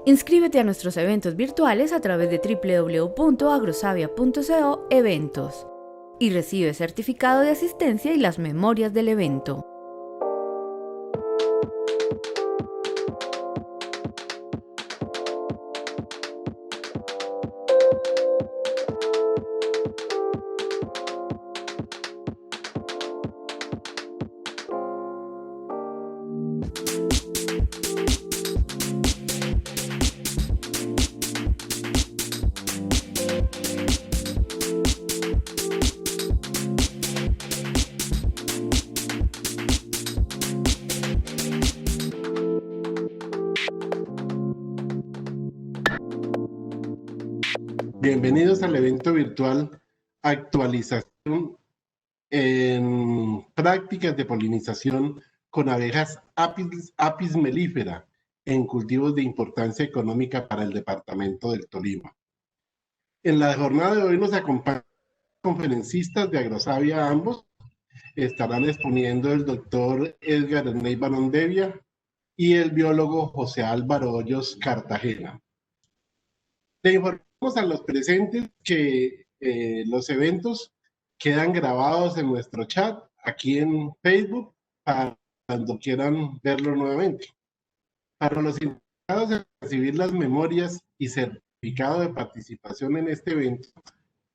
Inscríbete a nuestros eventos virtuales a través de www.agrosavia.co eventos y recibe certificado de asistencia y las memorias del evento. Bienvenidos al evento virtual Actualización en prácticas de polinización con abejas Apis mellifera en cultivos de importancia económica para el departamento del Tolima. En la jornada de hoy nos acompañan conferencistas de Agrosavia, ambos. Estarán exponiendo el doctor Edgar Erney Barondevia y el biólogo José Álvaro Hoyos Cartagena. Le informamos a los presentes que los eventos quedan grabados en nuestro chat aquí en Facebook para cuando quieran verlo nuevamente. Para los interesados en recibir las memorias y certificado de participación en este evento,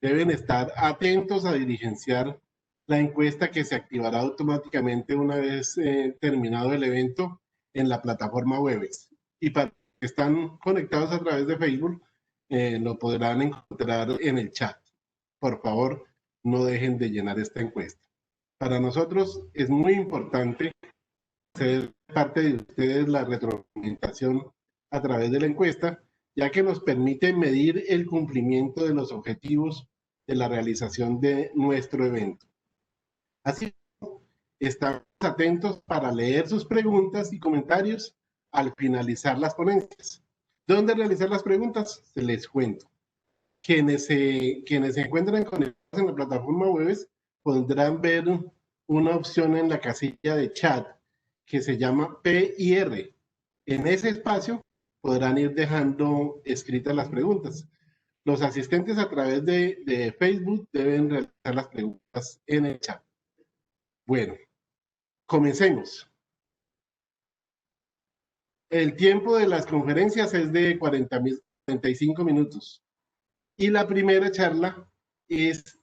deben estar atentos a diligenciar la encuesta que se activará automáticamente una vez terminado el evento en la plataforma Webex. Y para los que están conectados a través de Facebook, lo podrán encontrar en el chat. Por favor, no dejen de llenar esta encuesta. Para nosotros es muy importante hacer parte de ustedes la retroalimentación a través de la encuesta, ya que nos permite medir el cumplimiento de los objetivos de la realización de nuestro evento. Así, estamos atentos para leer sus preguntas y comentarios al finalizar las ponencias. ¿Dónde realizar las preguntas? Se les cuento. Quienes se encuentran conectados en la plataforma Webex podrán ver una opción en la casilla de chat que se llama P y R. En ese espacio podrán ir dejando escritas las preguntas. Los asistentes a través de Facebook deben realizar las preguntas en el chat. Bueno, comencemos. El tiempo de las conferencias es de 45 minutos. Y la primera charla es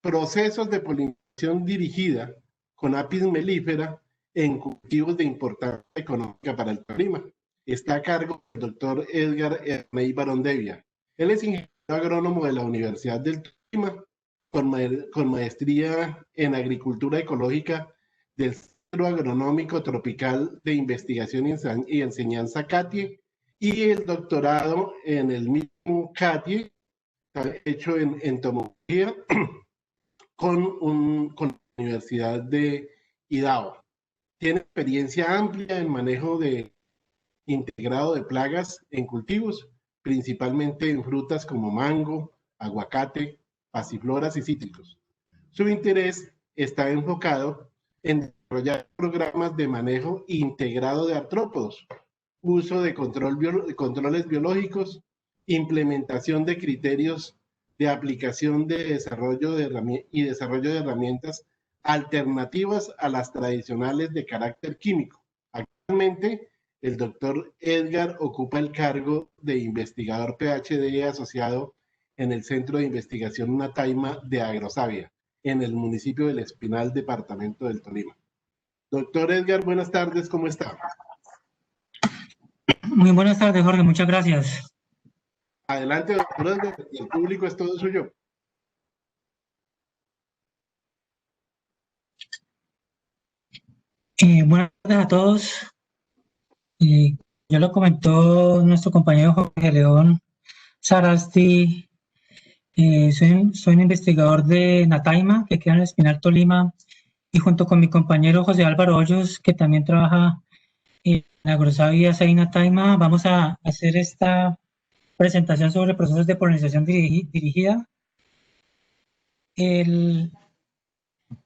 procesos de polinización dirigida con Apis mellifera en cultivos de importancia económica para el Tolima. Está a cargo del doctor Edgar Erney Barondevia. Él es ingeniero agrónomo de la Universidad del Tolima, con maestría en agricultura ecológica del Centro Agronómico Tropical de Investigación y Enseñanza CATIE, y el doctorado en el mismo CATIE, hecho en entomología, con la Universidad de Idaho. Tiene experiencia amplia en manejo de integrado de plagas en cultivos, principalmente en frutas como mango, aguacate, pasifloras y cítricos. Su interés está enfocado en desarrollar programas de manejo integrado de artrópodos, uso de controles biológicos, implementación de criterios de aplicación de desarrollo de herramientas alternativas a las tradicionales de carácter químico. Actualmente, el doctor Edgar ocupa el cargo de investigador PhD asociado en el Centro de Investigación Nataima de Agrosavia, en el municipio del Espinal, departamento del Tolima. Doctor Edgar, buenas tardes, ¿cómo está? Muy buenas tardes, Jorge, muchas gracias. Adelante, doctor Edgar, y el público es todo suyo. Buenas tardes a todos. Ya lo comentó nuestro compañero Jorge León Sarasti. Soy un investigador de Nataima, que queda en el Espinal Tolima, y junto con mi compañero José Álvaro Hoyos, que también trabaja en Agrosavia SAI Nataima, vamos a hacer esta presentación sobre procesos de polinización dirigida.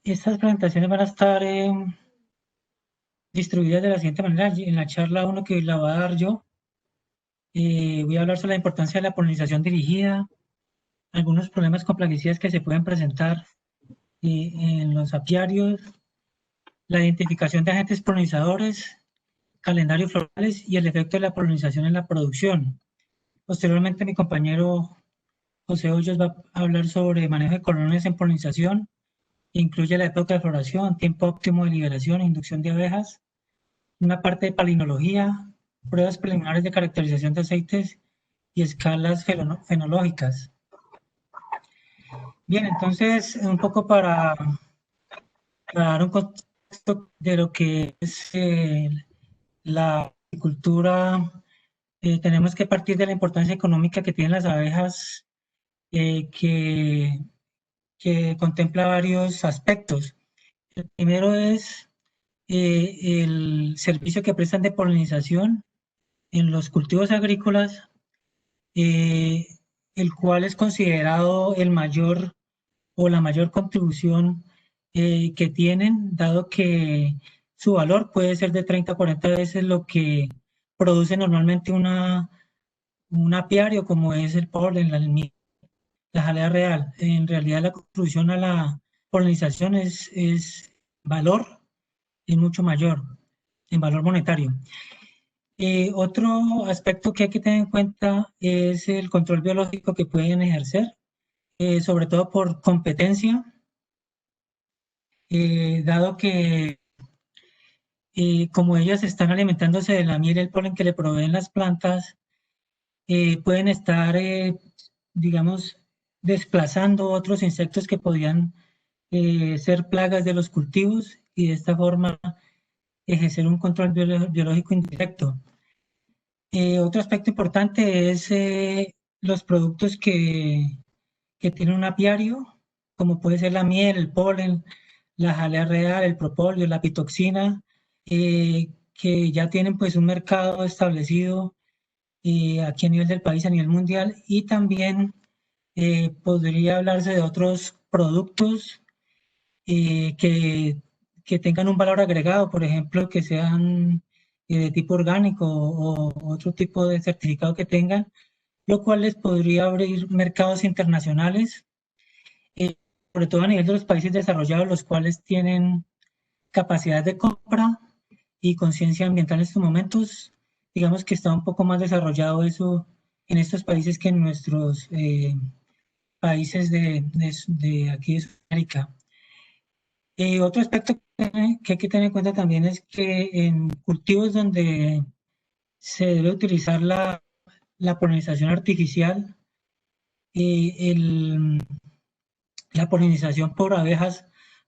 Estas presentaciones van a estar distribuidas de la siguiente manera. En la charla 1, que la voy a dar yo, Voy a hablar sobre la importancia de la polinización dirigida, algunos problemas con plaguicidas que se pueden presentar en los apiarios, la identificación de agentes polinizadores, calendarios florales y el efecto de la polinización en la producción. Posteriormente, mi compañero José Hoyos va a hablar sobre manejo de colonias en polinización, incluye la época de floración, tiempo óptimo de liberación e inducción de abejas, una parte de palinología, pruebas preliminares de caracterización de aceites y escalas fenológicas. Bien, entonces, un poco para dar un contexto de lo que es la agricultura, tenemos que partir de la importancia económica que tienen las abejas, que contempla varios aspectos. El primero es el servicio que prestan de polinización en los cultivos agrícolas, el cual es considerado el mayor o la mayor contribución que tienen, dado que su valor puede ser de 30 a 40 veces lo que produce normalmente un apiario como es el polen, la jalea real. En realidad la contribución a la polinización es valor, es mucho mayor en valor monetario. Otro aspecto que hay que tener en cuenta es el control biológico que pueden ejercer, sobre todo por competencia, dado que como ellas están alimentándose de la miel y el polen que le proveen las plantas, pueden estar, digamos, desplazando otros insectos que podrían ser plagas de los cultivos y de esta forma ejercer un control biológico indirecto. Otro aspecto importante es los productos que tiene un apiario, como puede ser la miel, el polen, la jalea real, el propóleo, la pitoxina, que ya tienen pues un mercado establecido aquí a nivel del país, a nivel mundial, y también podría hablarse de otros productos que tengan un valor agregado, por ejemplo, que sean de tipo orgánico o otro tipo de certificado que tengan, lo cual les podría abrir mercados internacionales, sobre todo a nivel de los países desarrollados, los cuales tienen capacidad de compra y conciencia ambiental en estos momentos. Digamos que está un poco más desarrollado eso en estos países que en nuestros países de aquí de Sudamérica. Otro aspecto que hay que tener en cuenta también es que en cultivos donde se debe utilizar la polinización artificial, la polinización por abejas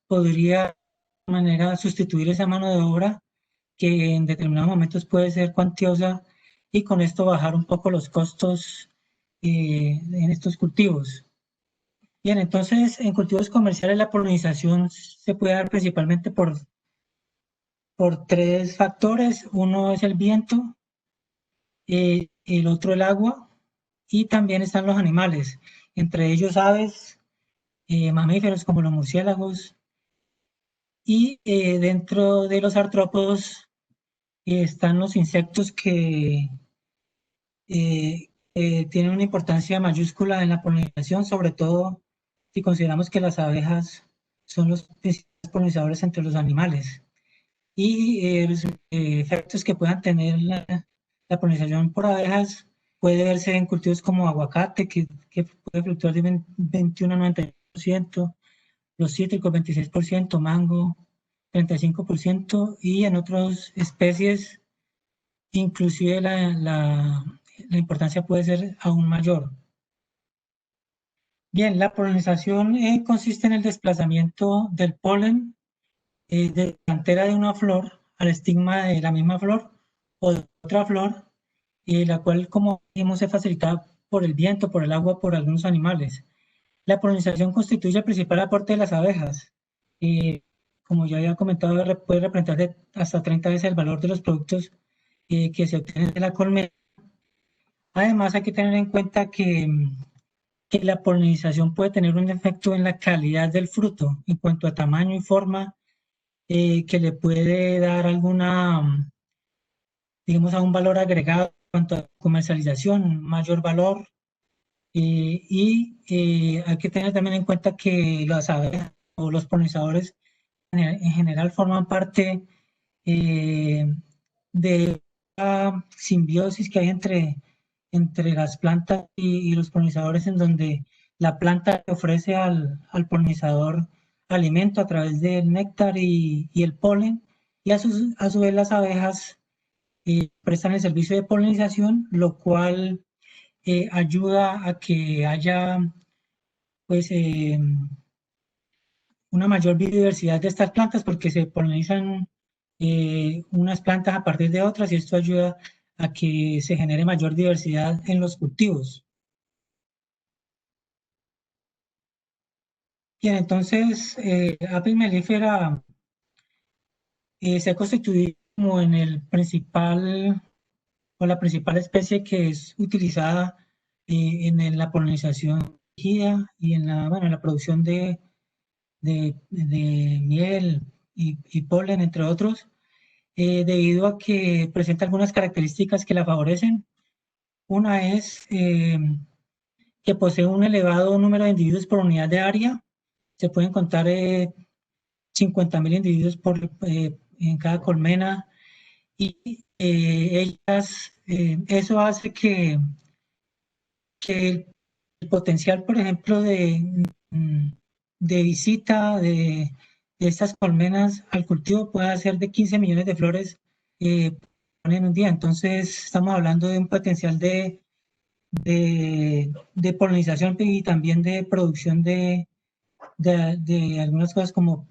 podría de alguna manera sustituir esa mano de obra que en determinados momentos puede ser cuantiosa y con esto bajar un poco los costos en estos cultivos. Bien, entonces en cultivos comerciales la polinización se puede dar principalmente por tres factores. Uno es el viento, el otro el agua y también están los animales, entre ellos aves, mamíferos como los murciélagos y dentro de los artrópodos están los insectos que tienen una importancia mayúscula en la polinización, sobre todo si consideramos que las abejas son los principales polinizadores entre los animales. Y los efectos que puedan tener la polinización por abejas puede verse en cultivos como aguacate, que puede fluctuar de 21 a 90%, los cítricos 26%, mango 35%, y en otras especies inclusive la importancia puede ser aún mayor. Bien, la polinización consiste en el desplazamiento del polen de la antera de una flor al estigma de la misma flor o de otra flor, la cual, como dijimos, es facilitada por el viento, por el agua, por algunos animales. La polinización constituye el principal aporte de las abejas. Como ya había comentado, puede representar hasta 30 veces el valor de los productos que se obtienen de la colmena. Además, hay que tener en cuenta que la polinización puede tener un efecto en la calidad del fruto en cuanto a tamaño y forma, que le puede dar alguna, digamos, a un valor agregado cuanto a comercialización, mayor valor. Hay que tener también en cuenta que las abejas o los polinizadores en general forman parte de la simbiosis que hay entre las plantas y los polinizadores, en donde la planta le ofrece al polinizador alimento a través del néctar y el polen, y a su vez las abejas prestan el servicio de polinización, lo cual ayuda a que haya pues una mayor biodiversidad de estas plantas, porque se polinizan unas plantas a partir de otras, y esto ayuda a que se genere mayor diversidad en los cultivos. Bien, entonces Apis mellifera se ha constituido como en el principal o la principal especie que es utilizada en la polinización y en la producción de miel y polen, entre otros, debido a que presenta algunas características que la favorecen. Una es que posee un elevado número de individuos por unidad de área. Se pueden contar 50.000 individuos en cada colmena, y eso hace que el potencial, por ejemplo, de visita de estas colmenas al cultivo pueda ser de 15 millones de flores en un día. Entonces, estamos hablando de un potencial de polinización y también de producción de algunas cosas como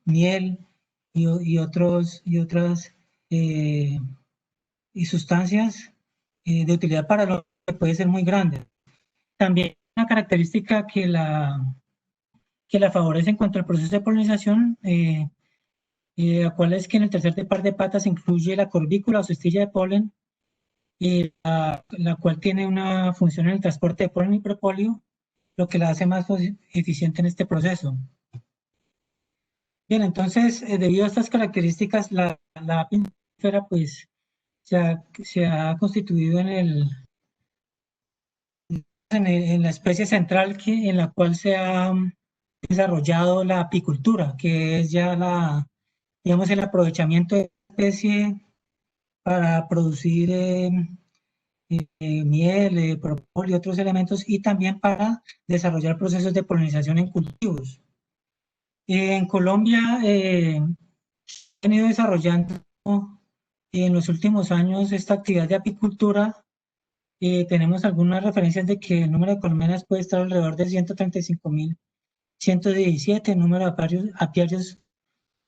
miel y otras y sustancias de utilidad para lo que puede ser muy grande. También una característica que la favorece en cuanto al proceso de polinización, la cual es que en el tercer par de patas incluye la corbícula o cestilla de polen, la cual tiene una función en el transporte de polen y propóleo, lo que la hace más eficiente en este proceso. Bien, entonces, debido a estas características, la Apis mellifera pues se ha constituido en la especie central en la cual se ha desarrollado la apicultura, que es ya digamos, el aprovechamiento de la especie para producir miel, propóleo y otros elementos, y también para desarrollar procesos de polinización en cultivos. En Colombia han ido desarrollando en los últimos años esta actividad de apicultura. Tenemos algunas referencias de que el número de colmenas puede estar alrededor de 135.117, el número de apiarios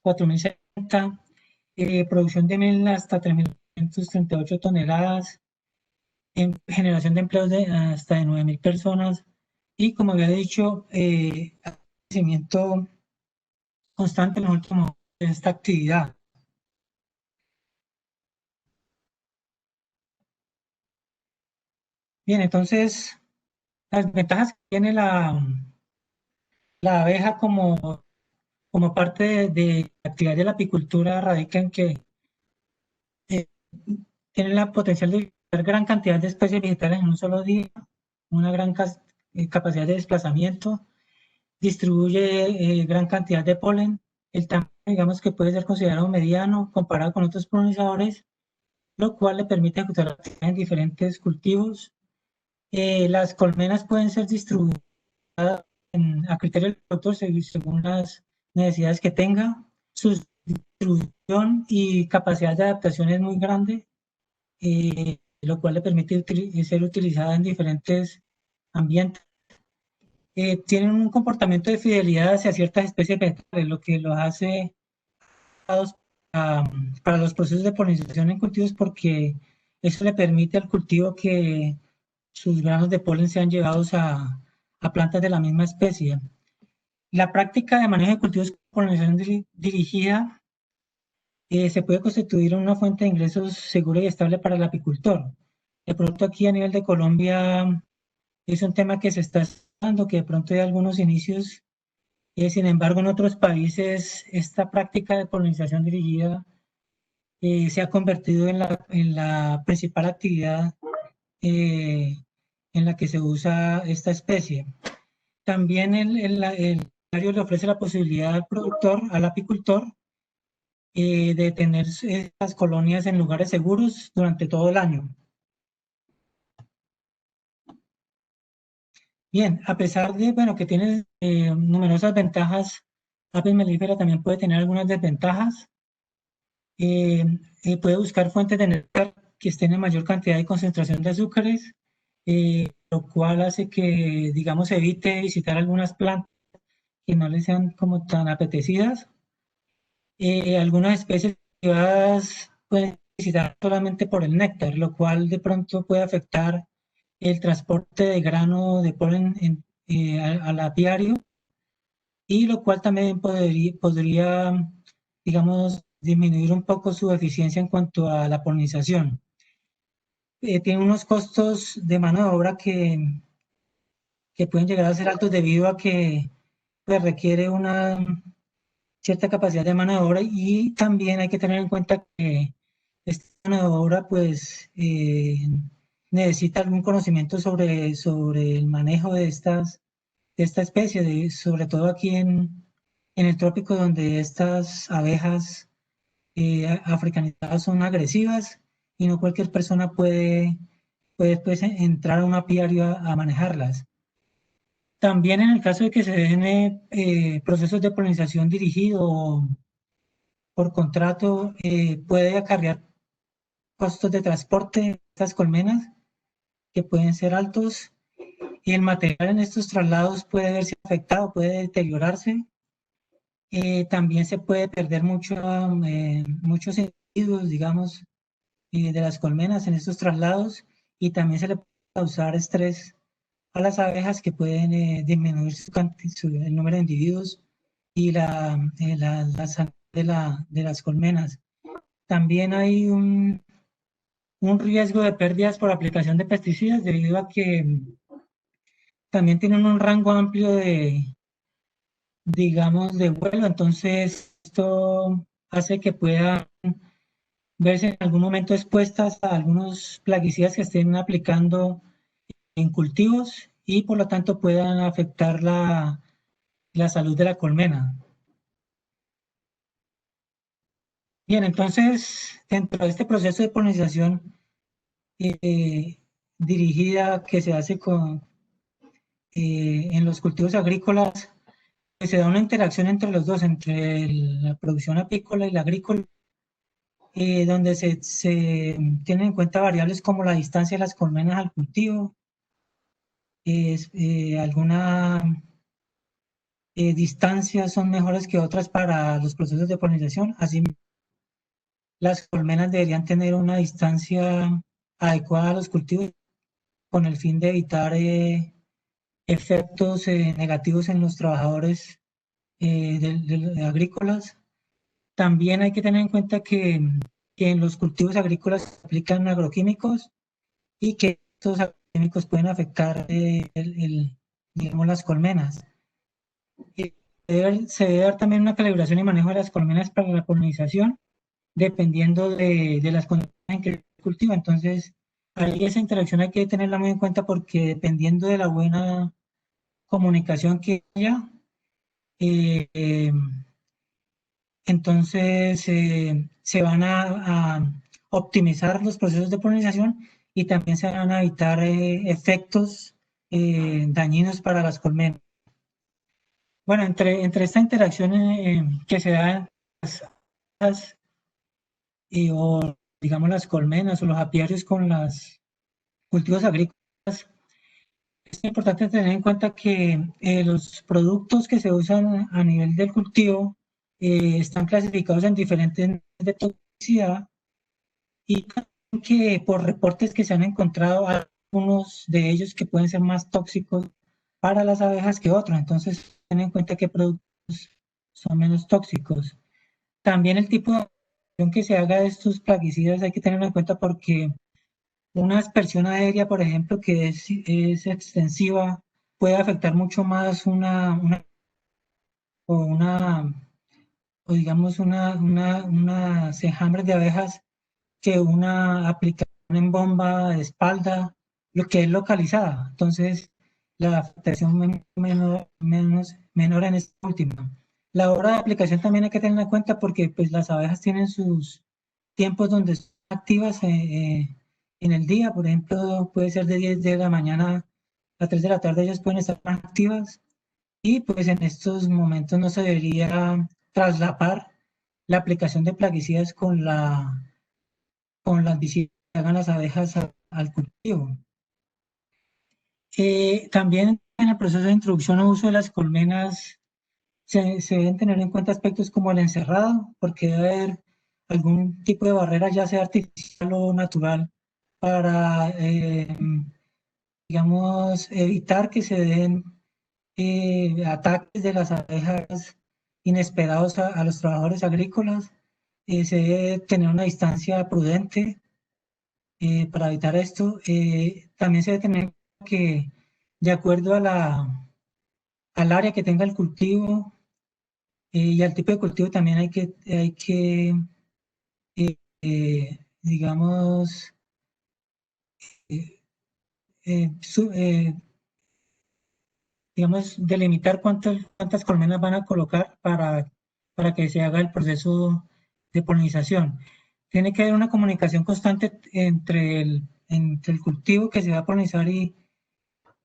4.070, producción de miel hasta 3.538 toneladas, generación de empleos de hasta de 9.000 personas, y como había dicho, crecimiento constante en los últimos años de esta actividad. Bien, entonces, las ventajas que tiene la abeja como parte de la actividad de la apicultura radica en que tiene la potencial de crear gran cantidad de especies vegetales en un solo día, una gran capacidad de desplazamiento, distribuye gran cantidad de polen, el tamaño, digamos, que puede ser considerado mediano comparado con otros polinizadores, lo cual le permite ejecutar actividades en diferentes cultivos. Las colmenas pueden ser distribuidas a criterio del productor según las necesidades que tenga. Su distribución y capacidad de adaptación es muy grande, lo cual le permite ser utilizada en diferentes ambientes. Tienen un comportamiento de fidelidad hacia ciertas especies vegetales, lo que los hace para los procesos de polinización en cultivos, porque eso le permite al cultivo que sus granos de polen sean llevados a plantas de la misma especie. La práctica de manejo de cultivos con polinización dirigida se puede constituir una fuente de ingresos segura y estable para el apicultor. De pronto aquí a nivel de Colombia es un tema que se está dando, que de pronto hay algunos inicios. Sin embargo, en otros países esta práctica de polinización dirigida se ha convertido en la principal actividad en la que se usa esta especie. También el apiario le ofrece la posibilidad al productor, al apicultor, de tener estas colonias en lugares seguros durante todo el año. Bien, a pesar de, bueno, que tiene numerosas ventajas, Apis mellifera también puede tener algunas desventajas. Puede buscar fuentes de néctar que estén en mayor cantidad y concentración de azúcares, lo cual hace que, digamos, evite visitar algunas plantas que no le sean como tan apetecidas. Algunas especies privadas pueden visitar solamente por el néctar, lo cual de pronto puede afectar el transporte de grano de polen al apiario, y lo cual también podría, digamos, disminuir un poco su eficiencia en cuanto a la polinización. Tiene unos costos de mano de obra que pueden llegar a ser altos debido a que pues, requiere una cierta capacidad de mano de obra, y también hay que tener en cuenta que esta mano de obra pues necesita algún conocimiento sobre el manejo de esta especie, sobre todo aquí en el trópico, donde estas abejas africanizadas son agresivas y no cualquier persona puede pues, entrar a un apiario a manejarlas. También en el caso de que se den procesos de polinización dirigido por contrato, puede acarrear costos de transporte de estas colmenas que pueden ser altos, y el material en estos traslados puede verse afectado, puede deteriorarse. También se puede perder muchos individuos, digamos, de las colmenas en estos traslados, y también se le puede causar estrés a las abejas que pueden disminuir el número de individuos y la salud de las colmenas. También hay un riesgo de pérdidas por aplicación de pesticidas debido a que también tienen un rango amplio digamos, de vuelo. Entonces esto hace que puedan verse en algún momento expuestas a algunos plaguicidas que estén aplicando en cultivos, y por lo tanto puedan afectar la salud de la colmena. Bien, entonces, dentro de este proceso de polinización dirigida que se hace en los cultivos agrícolas, pues se da una interacción entre los dos, entre la producción apícola y la agrícola, donde se tienen en cuenta variables como la distancia de las colmenas al cultivo, alguna distancias son mejores que otras para los procesos de polinización. Así, las colmenas deberían tener una distancia adecuada a los cultivos con el fin de evitar efectos negativos en los trabajadores agrícolas. También hay que tener en cuenta que en los cultivos agrícolas se aplican agroquímicos, y que estos agroquímicos pueden afectar digamos, las colmenas. Se debe dar también una calibración y manejo de las colmenas para la polinización, dependiendo de las condiciones en que se cultiva. Entonces, ahí esa interacción hay que tenerla muy en cuenta, porque dependiendo de la buena comunicación que haya, eh, entonces se van a optimizar los procesos de polinización, y también se van a evitar efectos dañinos para las colmenas. Bueno, entre esta interacción que se da o digamos las colmenas o los apiarios con los cultivos agrícolas, es importante tener en cuenta que los productos que se usan a nivel del cultivo están clasificados en diferentes niveles de toxicidad, y que por reportes que se han encontrado, algunos de ellos que pueden ser más tóxicos para las abejas que otros. Entonces, ten en cuenta qué productos son menos tóxicos. También el tipo de acción que se haga de estos plaguicidas hay que tenerlo en cuenta, porque una aspersión aérea, por ejemplo, que es extensiva, puede afectar mucho más una o digamos unas enjambres de abejas que una aplicación en bomba de espalda, lo que es localizada. Entonces, la afectación menor en esta última. La hora de aplicación también hay que tener en cuenta porque pues, las abejas tienen sus tiempos donde están activas en el día. Por ejemplo, puede ser de 10 de la mañana a 3 de la tarde, ellas pueden estar más activas y pues en estos momentos no se debería traslapar la aplicación de plaguicidas con las visitas que hagan las abejas al cultivo. También en el proceso de introducción o uso de las colmenas se deben tener en cuenta aspectos como el encerrado, porque debe haber algún tipo de barrera, ya sea artificial o natural, para, digamos, evitar que se den ataques de las abejas inesperados a los trabajadores agrícolas. Se debe tener una distancia prudente para evitar esto. También se debe tener que, de acuerdo al área que tenga el cultivo y al tipo de cultivo, también digamos, eh, su, digamos, delimitar cuántas colmenas van a colocar para que se haga el proceso de polinización. Tiene que haber una comunicación constante entre el cultivo que se va a polinizar y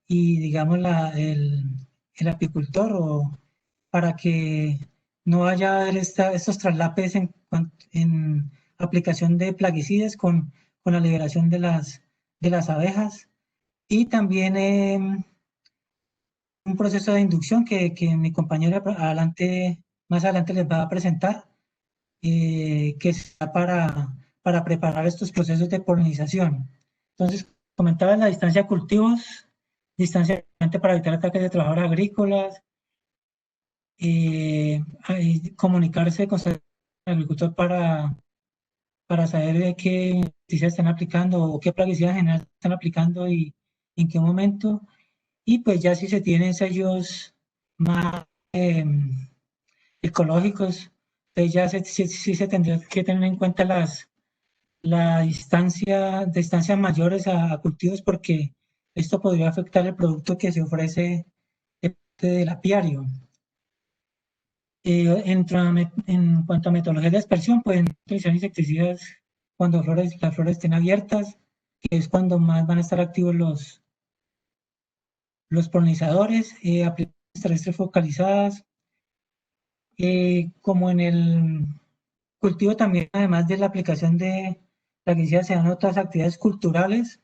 digamos, el apicultor, o para que no haya estos traslapes en aplicación de plaguicidas con la liberación de las abejas. Y también un proceso de inducción que mi compañera más adelante les va a presentar, que está para preparar estos procesos de polinización. Entonces, comentaba la distancia de cultivos, distancia para evitar ataques de trabajadores agrícolas, comunicarse con el agricultor para saber de qué pesticidas están aplicando o qué plaguicidas en general están aplicando y en qué momento. Y pues ya si se tienen sellos más ecológicos, pues ya sí se tendría que tener en cuenta distancias mayores a cultivos, porque esto podría afectar el producto que se ofrece del apiario. En cuanto a metodologías de dispersión, pueden utilizar insecticidas cuando las flores estén abiertas, que es cuando más van a estar activos los polinizadores, aplicaciones terrestres focalizadas, como en el cultivo también, además de la aplicación de plaguicidas, se dan otras actividades culturales.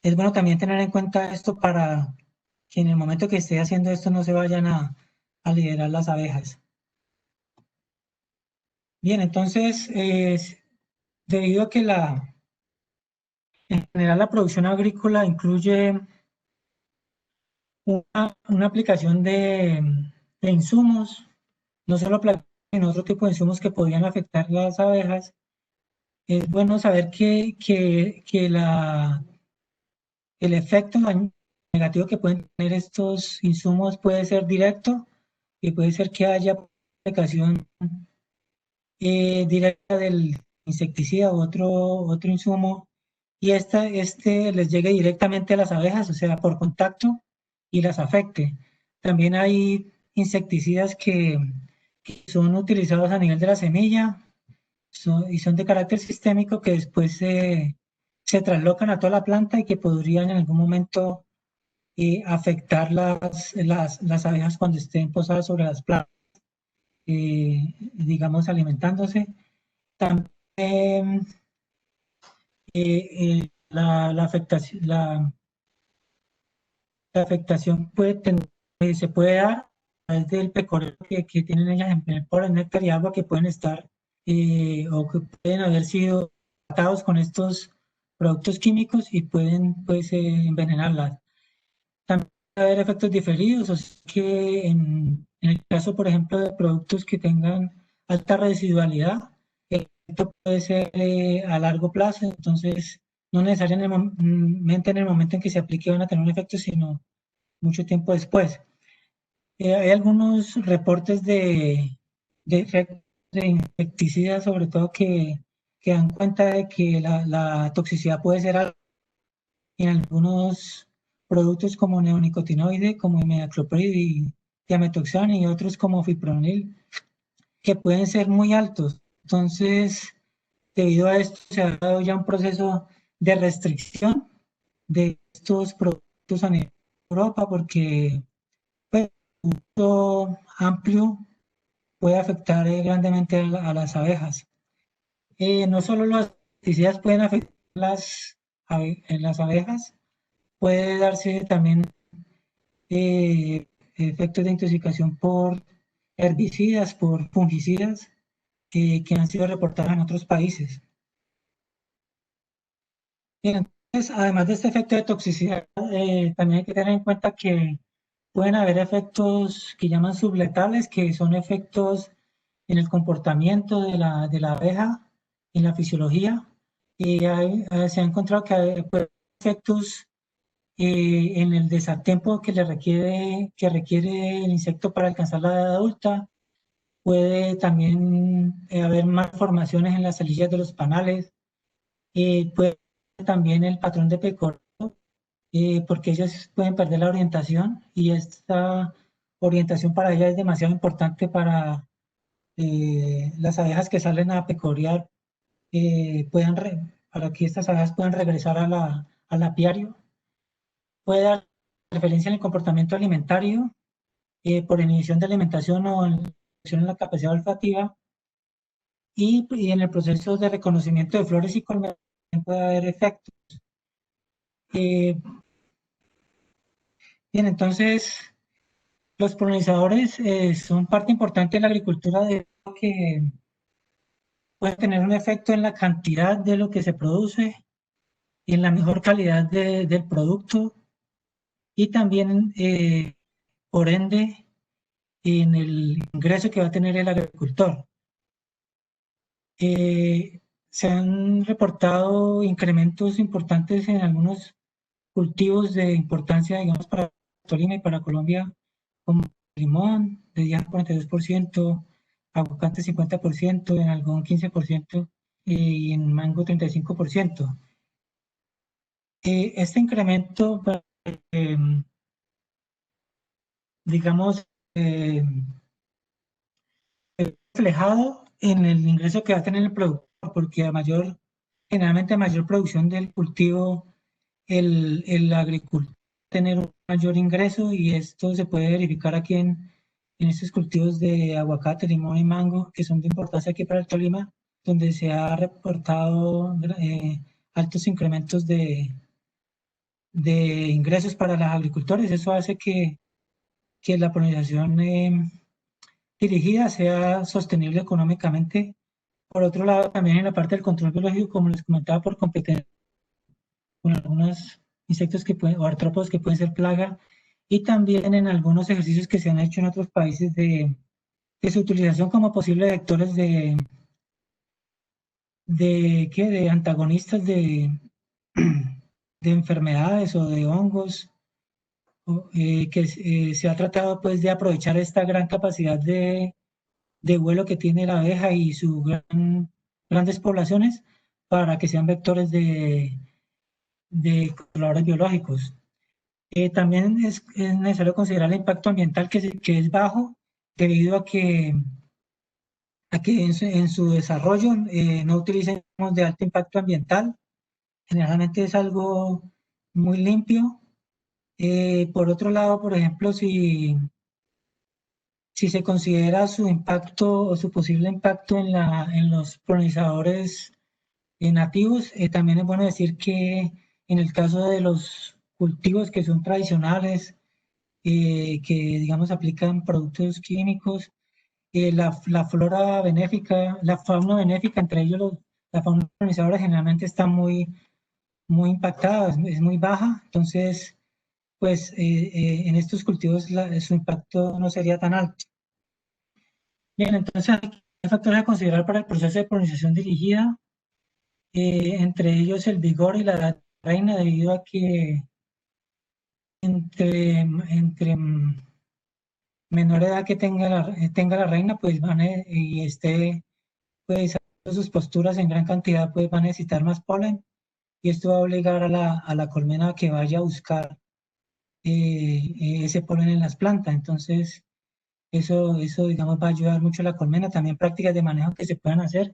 Es bueno también tener en cuenta esto para que en el momento que esté haciendo esto no se vayan a liderar las abejas. Bien, entonces, debido a que en general la producción agrícola incluye una aplicación de insumos, no solo plaguicidas, sino otro tipo de insumos que podrían afectar las abejas, es bueno saber que el efecto negativo que pueden tener estos insumos puede ser directo y puede ser que haya aplicación directa del insecticida u otro insumo, y este les llegue directamente a las abejas, o sea, por contacto, y las afecte. También hay insecticidas que son utilizados a nivel de la semilla y son de carácter sistémico, que después se traslocan a toda la planta y que podrían en algún momento afectar las abejas cuando estén posadas sobre las plantas, digamos, alimentándose. También la afectación se puede dar a través del pecorero que tienen ellas en el polen, néctar y agua, que pueden estar o que pueden haber sido tratados con estos productos químicos y pueden pues envenenarlas. También puede haber efectos diferidos, o sea que en el caso, por ejemplo, de productos que tengan alta residualidad, el efecto puede ser a largo plazo. Entonces no necesariamente en el momento en que se aplique van a tener un efecto, sino mucho tiempo después. Hay algunos reportes de efectos de insecticidas, sobre todo que dan cuenta de que la toxicidad puede ser alta en algunos productos como neonicotinoide, como imidacloprid y diametoxan y otros como fipronil, que pueden ser muy altos. Entonces, debido a esto, se ha dado ya un proceso de restricción de estos productos a nivel de Europa porque pues, un uso amplio puede afectar grandemente a las abejas. No solo las pesticidas pueden afectar en las abejas, puede darse también efectos de intoxicación por herbicidas, por fungicidas, que han sido reportados en otros países. Bien, entonces, además de este efecto de toxicidad, también hay que tener en cuenta que pueden haber efectos que llaman subletales, que son efectos en el comportamiento de la abeja, en la fisiología, y se ha encontrado que hay efectos en el desatiempo que requiere el insecto para alcanzar la edad adulta. Puede también haber malformaciones en las semillas de los panales. Puede también el patrón de pecorino, porque ellos pueden perder la orientación y esta orientación para ellas es demasiado importante para las abejas que salen a pecorear, para que estas abejas puedan regresar al apiario. Puede dar referencia en el comportamiento alimentario por inhibición de alimentación o en la capacidad olfativa y en el proceso de reconocimiento de flores y colmenas puede haber efectos. Bien, entonces los polinizadores son parte importante de la agricultura de que pueden tener un efecto en la cantidad de lo que se produce y en la mejor calidad del producto y también, por ende, en el ingreso que va a tener el agricultor. Se han reportado incrementos importantes en algunos cultivos de importancia, digamos, para Tolima y para Colombia, como limón de 10 a 42%, aguacate 50%, en algodón 15% y en mango 35%. Este incremento, digamos, reflejado en el ingreso que va a tener el productor, porque generalmente a mayor producción del cultivo, el agricultor tener un mayor ingreso y esto se puede verificar aquí en estos cultivos de aguacate, limón y mango, que son de importancia aquí para el Tolima, donde se ha reportado altos incrementos de ingresos para los agricultores. Eso hace que la polinización dirigida sea sostenible económicamente. Por otro lado, también en la parte del control biológico, como les comentaba, por competencia con algunos insectos o artrópodos que pueden ser plaga, y también en algunos ejercicios que se han hecho en otros países de su utilización como posibles vectores de antagonistas de enfermedades o de hongos, que se ha tratado pues de aprovechar esta gran capacidad de vuelo que tiene la abeja y sus grandes poblaciones para que sean vectores de controladores biológicos. También es necesario considerar el impacto ambiental que es bajo debido a que en su desarrollo no utilicen de alto impacto ambiental. Generalmente es algo muy limpio. Por otro lado, por ejemplo, si se considera su impacto o su posible impacto en los polinizadores nativos, también es bueno decir que en el caso de los cultivos que son tradicionales, que digamos aplican productos químicos, la flora benéfica, la fauna benéfica, entre ellos la fauna polinizadora generalmente está muy impactada, es muy baja, entonces pues en estos cultivos su impacto no sería tan alto. Bien, entonces hay factores a considerar para el proceso de polinización dirigida, entre ellos el vigor y la edad reina, debido a que entre menor edad que tenga la reina, pues y esté pues haciendo sus posturas en gran cantidad, pues va a necesitar más polen y esto va a obligar a la colmena a que vaya a buscar ese polen en las plantas. Entonces, eso, digamos, va a ayudar mucho a la colmena. También prácticas de manejo que se puedan hacer,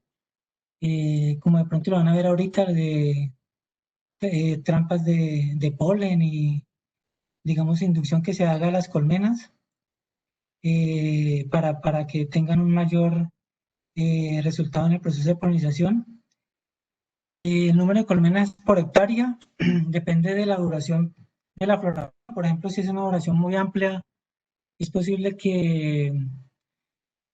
como de pronto lo van a ver ahorita, de trampas de polen y, digamos, inducción que se haga a las colmenas para que tengan un mayor resultado en el proceso de polinización. El número de colmenas por hectárea depende de la duración de la floración. Por ejemplo, si es una duración muy amplia, es posible que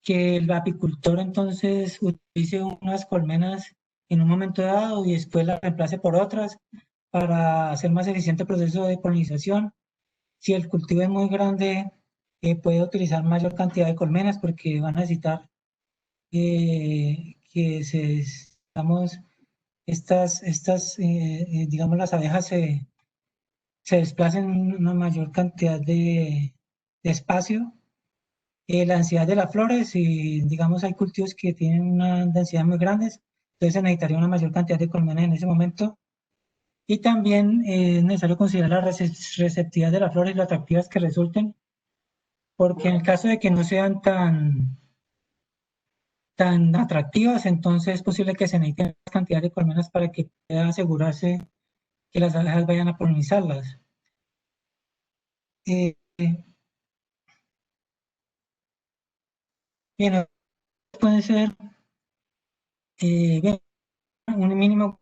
el apicultor entonces utilice unas colmenas en un momento dado y después las reemplace por otras para hacer más eficiente el proceso de polinización. Si el cultivo es muy grande, puede utilizar mayor cantidad de colmenas porque va a necesitar digamos, digamos, las abejas se desplacen en una mayor cantidad de espacio. La densidad de las flores, y digamos, hay cultivos que tienen una densidad muy grande, entonces se necesitaría una mayor cantidad de colmenas en ese momento. Y también es necesario considerar la receptividad de las flores y lo atractivas que resulten, porque en el caso de que no sean tan atractivas, entonces es posible que se necesiten cantidad de colmenas para que pueda asegurarse que las abejas vayan a polinizarlas. Eh, bien, puede ser bien, un mínimo,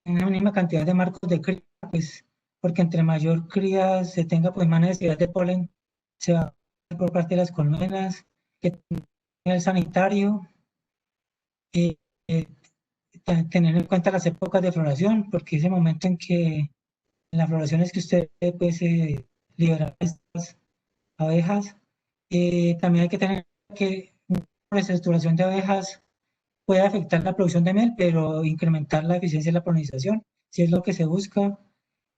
una mínima cantidad de marcos de cría, pues, porque entre mayor cría se tenga, pues más necesidad de polen, se va a hacer por parte de las colmenas, que tenga el sanitario, eh, eh, tener en cuenta las épocas de floración, porque ese momento en que en las floraciones que usted pues liberar estas abejas, también hay que tener que una reestructuración de abejas puede afectar la producción de miel, pero incrementar la eficiencia de la polinización, si es lo que se busca.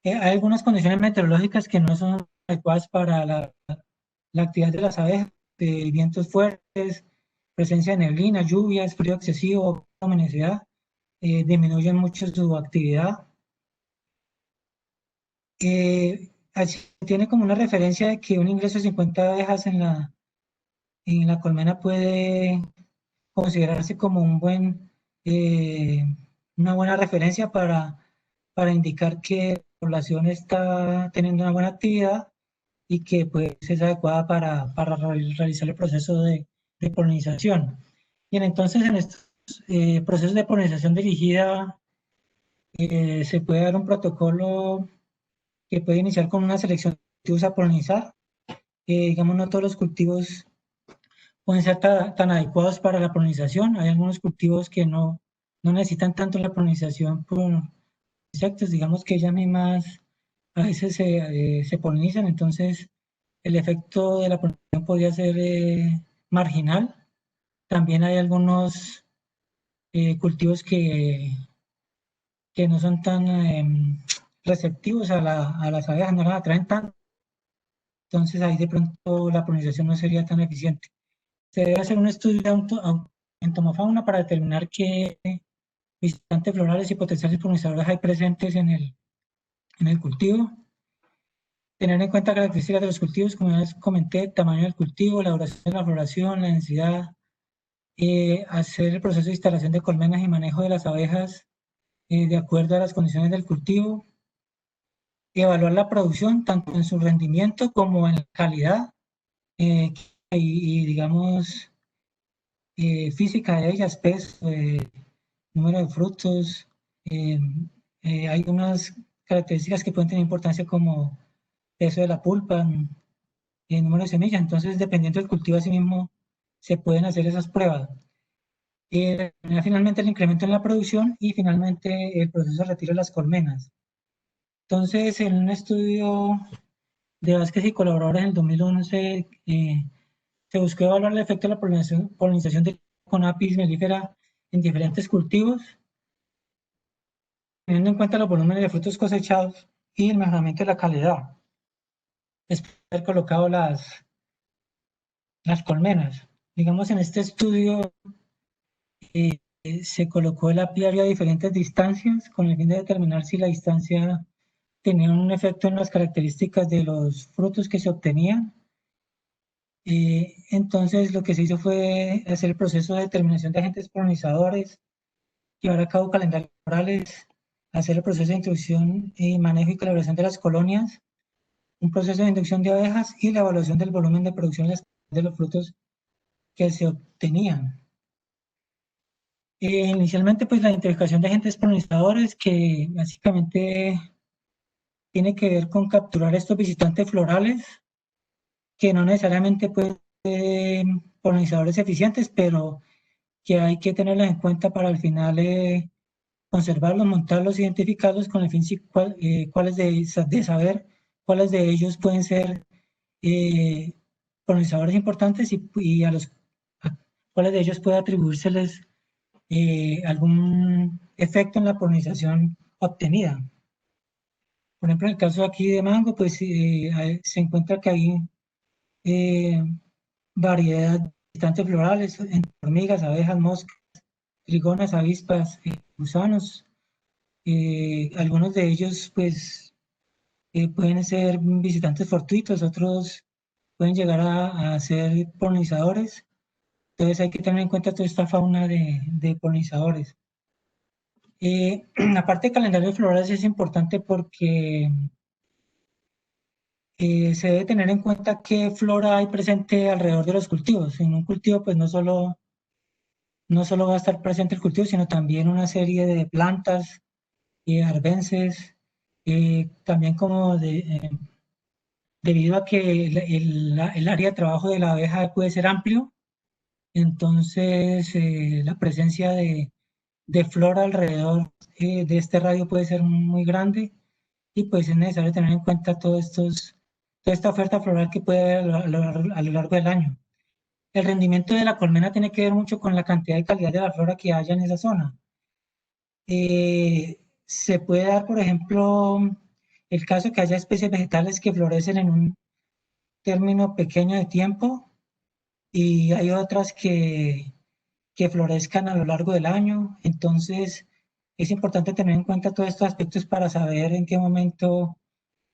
Hay algunas condiciones meteorológicas que no son adecuadas para la actividad de las abejas, vientos fuertes, presencia de neblina, lluvias, frío excesivo, humedad, disminuyen mucho su actividad. Así tiene como una referencia de que un ingreso de 50 abejas en la colmena puede considerarse como eh, una buena referencia para indicar que la población está teniendo una buena actividad y que pues, es adecuada para realizar el proceso de polinización. Bien, entonces en estos procesos de polinización dirigida se puede dar un protocolo que puede iniciar con una selección de cultivos a polinizar. Digamos, no todos los cultivos pueden ser tan adecuados para la polinización. Hay algunos cultivos que no necesitan tanto la polinización por insectos, digamos que ellas mismas a veces se polinizan, entonces el efecto de la polinización podría ser marginal. También hay algunos cultivos que no son tan receptivos a las abejas, no las atraen tanto, entonces ahí de pronto la polinización no sería tan eficiente. Se debe hacer un estudio de entomofauna para determinar qué visitantes florales y potenciales polinizadores hay presentes en el cultivo. Tener en cuenta características de los cultivos, como ya les comenté, tamaño del cultivo, la duración de la floración, la densidad, hacer el proceso de instalación de colmenas y manejo de las abejas de acuerdo a las condiciones del cultivo, evaluar la producción tanto en su rendimiento como en la calidad digamos, física de ellas, peso, número de frutos. eh, hay unas características que pueden tener importancia como peso de la pulpa, número de semillas. Entonces, dependiendo del cultivo, así mismo se pueden hacer esas pruebas. Finalmente, el incremento en la producción y finalmente el proceso de retiro de las colmenas. Entonces, en un estudio de Vázquez y colaboradores en el 2011, se buscó evaluar el efecto de la polinización con Apis mellifera en diferentes cultivos, teniendo en cuenta los volúmenes de frutos cosechados y el mejoramiento de la calidad. Después de haber colocado las colmenas. Digamos, en este estudio se colocó el apiario a diferentes distancias con el fin de determinar si la distancia tenía un efecto en las características de los frutos que se obtenían. Entonces, lo que se hizo fue hacer el proceso de determinación de agentes polinizadores, llevar a cabo calendarios florales, hacer el proceso de introducción y manejo y calibración de las colonias, un proceso de inducción de abejas y la evaluación del volumen de producción de los frutos que se obtenían. Inicialmente, pues la identificación de agentes polinizadores, que básicamente tiene que ver con capturar estos visitantes florales, que no necesariamente pueden ser polinizadores eficientes, pero que hay que tenerlos en cuenta para al final conservarlos, montarlos, identificarlos con el fin cuáles de saber cuáles de ellos pueden ser polinizadores importantes y a cuáles de ellos puede atribuírseles algún efecto en la polinización obtenida. Por ejemplo, en el caso aquí de mango, pues se encuentra que hay variedad de visitantes florales, entre hormigas, abejas, moscas, trigonas, avispas, gusanos. Algunos de ellos, pues, pueden ser visitantes fortuitos, otros pueden llegar a ser polinizadores. Entonces hay que tener en cuenta toda esta fauna de polinizadores. Aparte de calendarios florales es importante porque se debe tener en cuenta qué flora hay presente alrededor de los cultivos. En un cultivo, pues no solo va a estar presente el cultivo, sino también una serie de plantas, arbences, también debido a que el área de trabajo de la abeja puede ser amplio, entonces la presencia de flora alrededor de este radio puede ser muy grande y pues es necesario tener en cuenta toda esta oferta floral que puede haber a lo largo del año. El rendimiento de la colmena tiene que ver mucho con la cantidad y calidad de la flora que haya en esa zona. Se puede dar, por ejemplo, el caso que haya especies vegetales que florecen en un término pequeño de tiempo y hay otras que florezcan a lo largo del año. Entonces, es importante tener en cuenta todos estos aspectos para saber en qué momento,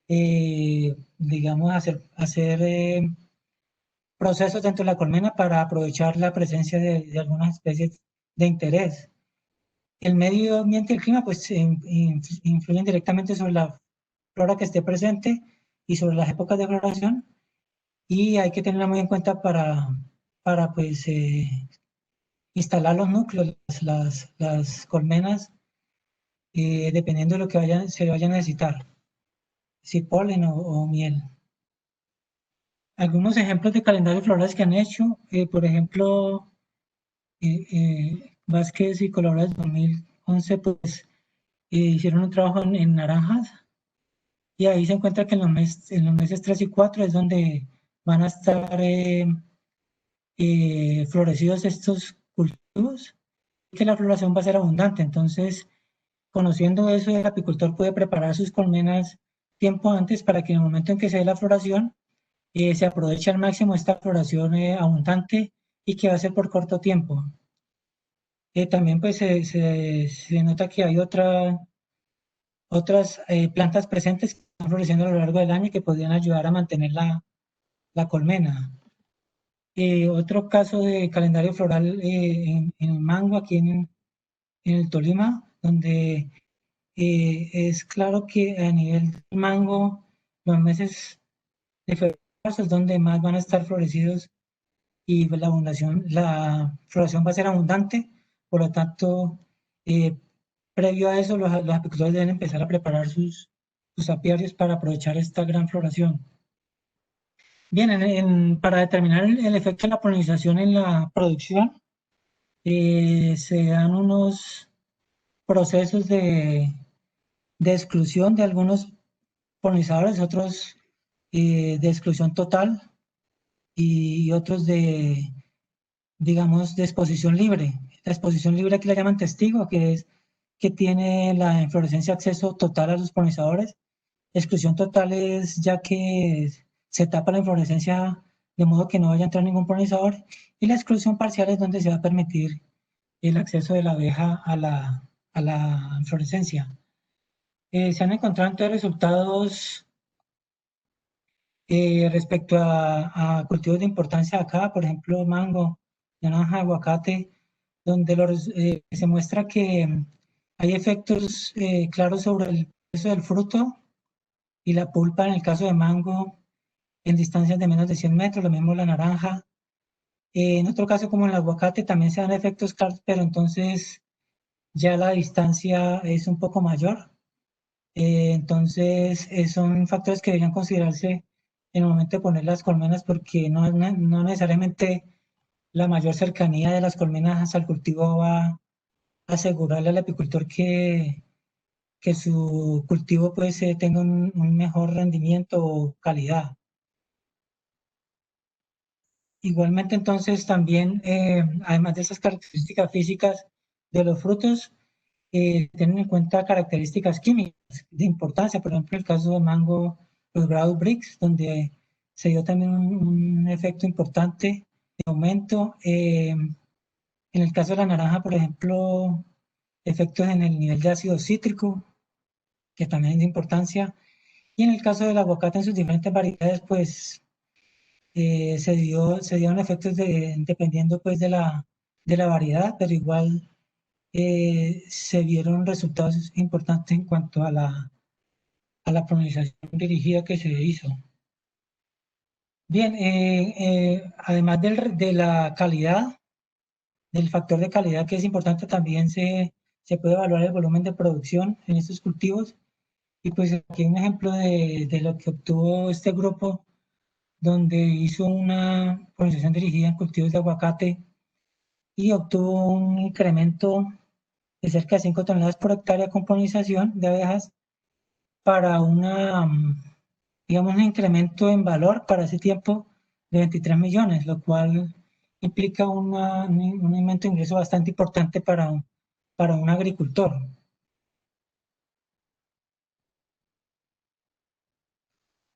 digamos, hacer procesos dentro de la colmena para aprovechar la presencia de algunas especies de interés. El medio ambiente y el clima pues influyen directamente sobre la flora que esté presente y sobre las épocas de floración y hay que tenerla muy en cuenta para pues instalar los núcleos, las colmenas, dependiendo de lo que se vaya a necesitar, si polen o miel. Algunos ejemplos de calendarios florales que han hecho, por ejemplo, Vázquez y colaboradores 2011, pues hicieron un trabajo en naranjas y ahí se encuentra que en los meses 3 y 4 es donde van a estar florecidos estos cultivos y que la floración va a ser abundante. Entonces, conociendo eso, el apicultor puede preparar sus colmenas tiempo antes para que en el momento en que se dé la floración, se aproveche al máximo esta floración abundante y que va a ser por corto tiempo. También pues se nota que hay otras plantas presentes que están floreciendo a lo largo del año y que podrían ayudar a mantener la colmena. Otro caso de calendario floral en el mango aquí en el Tolima, donde es claro que a nivel del mango, los meses de febrero es donde más van a estar florecidos y la floración va a ser abundante, por lo tanto, previo a eso, los apicultores deben empezar a preparar sus apiarios para aprovechar esta gran floración. Bien, para determinar el efecto de la polinización en la producción, se dan unos procesos de exclusión de algunos polinizadores, otros de exclusión total y otros digamos, de exposición libre. La exposición libre aquí la llaman testigo, que es que tiene la inflorescencia acceso total a los polinizadores. Exclusión total es ya que se tapa la inflorescencia de modo que no vaya a entrar ningún polinizador, y la exclusión parcial es donde se va a permitir el acceso de la abeja a la inflorescencia. Se han encontrado entonces resultados respecto a cultivos de importancia acá, por ejemplo, mango, naranja, aguacate, donde se muestra que hay efectos claros sobre el peso del fruto y la pulpa en el caso de mango en distancias de menos de 100 metros, lo mismo la naranja. En otro caso, como en el aguacate, también se dan efectos claros, pero entonces ya la distancia es un poco mayor. Entonces, son factores que deberían considerarse en el momento de poner las colmenas, porque no necesariamente la mayor cercanía de las colmenas al cultivo va a asegurarle al apicultor que su cultivo pues, tenga un mejor rendimiento o calidad. Igualmente, entonces, también, además de esas características físicas de los frutos, tienen en cuenta características químicas de importancia. Por ejemplo, el caso de mango, los Growth Bricks, donde se dio también un efecto importante de aumento. En el caso de la naranja, por ejemplo, efectos en el nivel de ácido cítrico, que también es de importancia. Y en el caso del aguacate en sus diferentes variedades, pues se dieron efectos dependiendo pues de la variedad, pero igual se vieron resultados importantes en cuanto a la polinización dirigida que se hizo. Bien, además de la calidad, del factor de calidad que es importante, también se puede evaluar el volumen de producción en estos cultivos. Y pues aquí hay un ejemplo de lo que obtuvo este grupo, donde hizo una polinización dirigida en cultivos de aguacate y obtuvo un incremento de cerca de 5 toneladas por hectárea con polinización de abejas para digamos, un incremento en valor para ese tiempo de 23 millones, lo cual implica un aumento de ingreso bastante importante para un agricultor.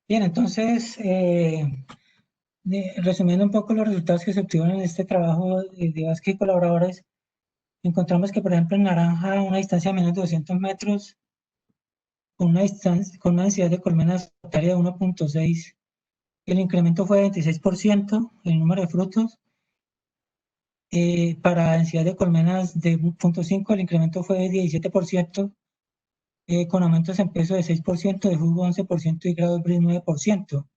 Bien, entonces, resumiendo un poco los resultados que se obtuvieron en este trabajo de Vázquez y colaboradores, encontramos que, por ejemplo, en naranja, una distancia de menos de 200 metros, con una densidad de colmenas hectárea de 1.6, el incremento fue de 26% en el número de frutos. Para densidad de colmenas de 1.5, el incremento fue de 17%, con aumentos en peso de 6%, de jugo 11% y grado bris 9%.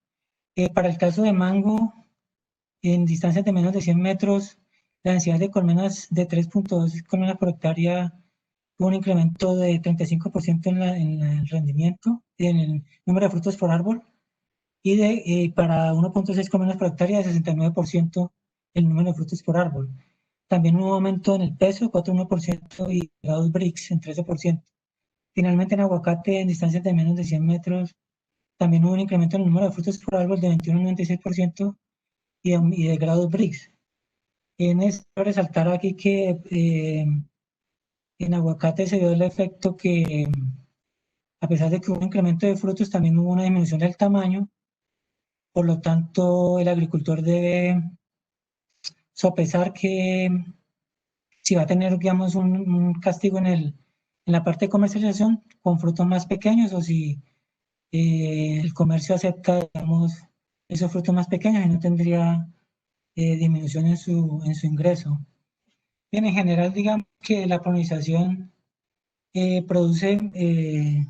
Para el caso de mango, en distancias de menos de 100 metros, la densidad de colmenas de 3.2 colmenas por hectárea tuvo un incremento de 35% en el rendimiento, en el número de frutos por árbol, y para 1.6 colmenas por hectárea de 69% el número de frutos por árbol. También hubo aumento en el peso, 4,1%, y grados BRICS en 13%. Finalmente, en aguacate, en distancias de menos de 100 metros, también hubo un incremento en el número de frutos por árbol de 21,96% y de grados BRICS. Es resaltar aquí que en aguacate se dio el efecto que, a pesar de que hubo un incremento de frutos, también hubo una disminución del tamaño. Por lo tanto, el agricultor debe sopesar que si va a tener, digamos, un castigo en la parte de comercialización con frutos más pequeños, o si el comercio acepta, digamos, esos frutos más pequeños y no tendría disminución en su ingreso. Bien, en general, digamos que la polinización produce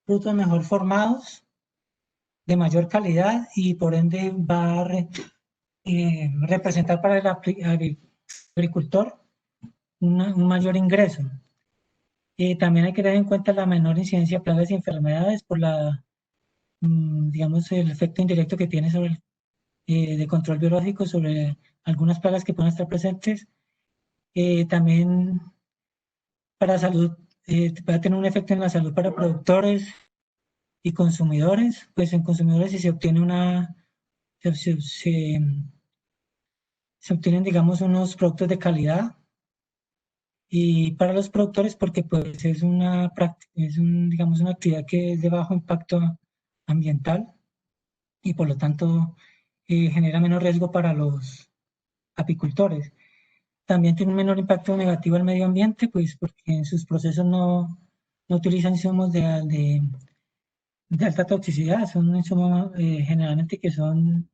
frutos mejor formados, de mayor calidad, y por ende va a representar para el agricultor un mayor ingreso. También hay que tener en cuenta la menor incidencia de plagas y enfermedades por digamos, el efecto indirecto que tiene sobre de control biológico sobre algunas plagas que pueden estar presentes. También para salud, va a tener un efecto en la salud para productores y consumidores. Pues en consumidores, si se obtiene se obtienen, digamos, unos productos de calidad, y para los productores porque pues es digamos, una actividad que es de bajo impacto ambiental, y por lo tanto genera menos riesgo para los apicultores. También tiene un menor impacto negativo al medio ambiente, pues porque en sus procesos no utilizan insumos de alta toxicidad, son insumos generalmente que son,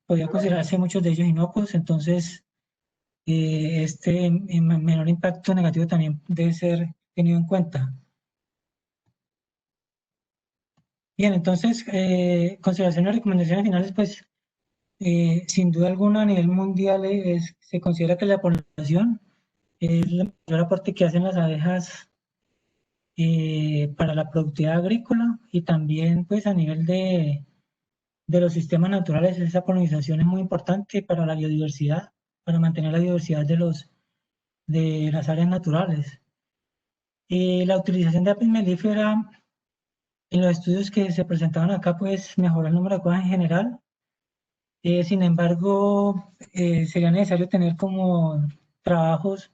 podría considerarse muchos de ellos inocuos, entonces este menor impacto negativo también debe ser tenido en cuenta. Bien, entonces, consideraciones y recomendaciones finales, pues sin duda alguna a nivel mundial se considera que la polinización es el mayor aporte que hacen las abejas para la productividad agrícola y también pues a nivel de los sistemas naturales esa polinización es muy importante para la biodiversidad, para mantener la biodiversidad de las áreas naturales. La utilización de apis mellifera en los estudios que se presentaban acá pues mejoró el número de abejas en general. Sin embargo, sería necesario tener como trabajos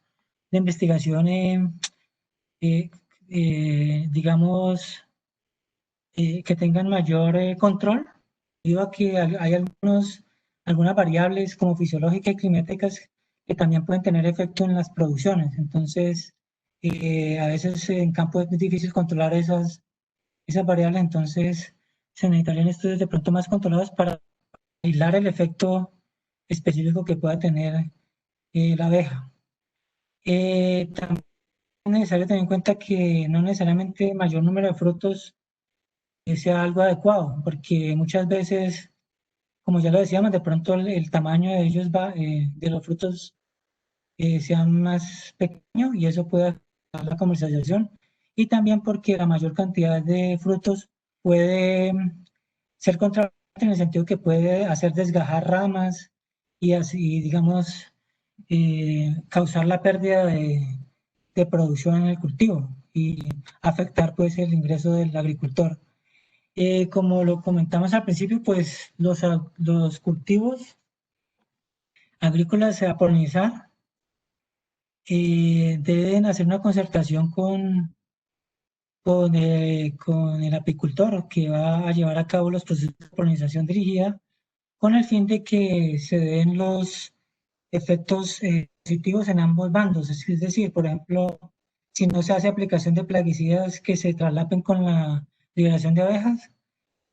de investigación, eh, digamos, que tengan mayor control, debido a que hay algunas variables como fisiológicas y climáticas que también pueden tener efecto en las producciones. Entonces, a veces en campo es difícil controlar esas variables, entonces se necesitarían estudios de pronto más controlados para aislar el efecto específico que pueda tener la abeja. También es necesario tener en cuenta que no necesariamente mayor número de frutos sea algo adecuado, porque muchas veces, como ya lo decíamos, de pronto el tamaño de ellos de los frutos sea más pequeño y eso puede afectar la comercialización. Y también porque la mayor cantidad de frutos puede ser contraproducente en el sentido que puede hacer desgajar ramas y así, digamos, causar la pérdida de producción en el cultivo y afectar pues el ingreso del agricultor. Como lo comentamos al principio, pues los cultivos agrícolas a polinizar deben hacer una concertación con el apicultor que va a llevar a cabo los procesos de polinización dirigida con el fin de que se den los efectos positivos en ambos bandos. Es decir, por ejemplo, si no se hace aplicación de plaguicidas que se traslapen con la liberación de abejas,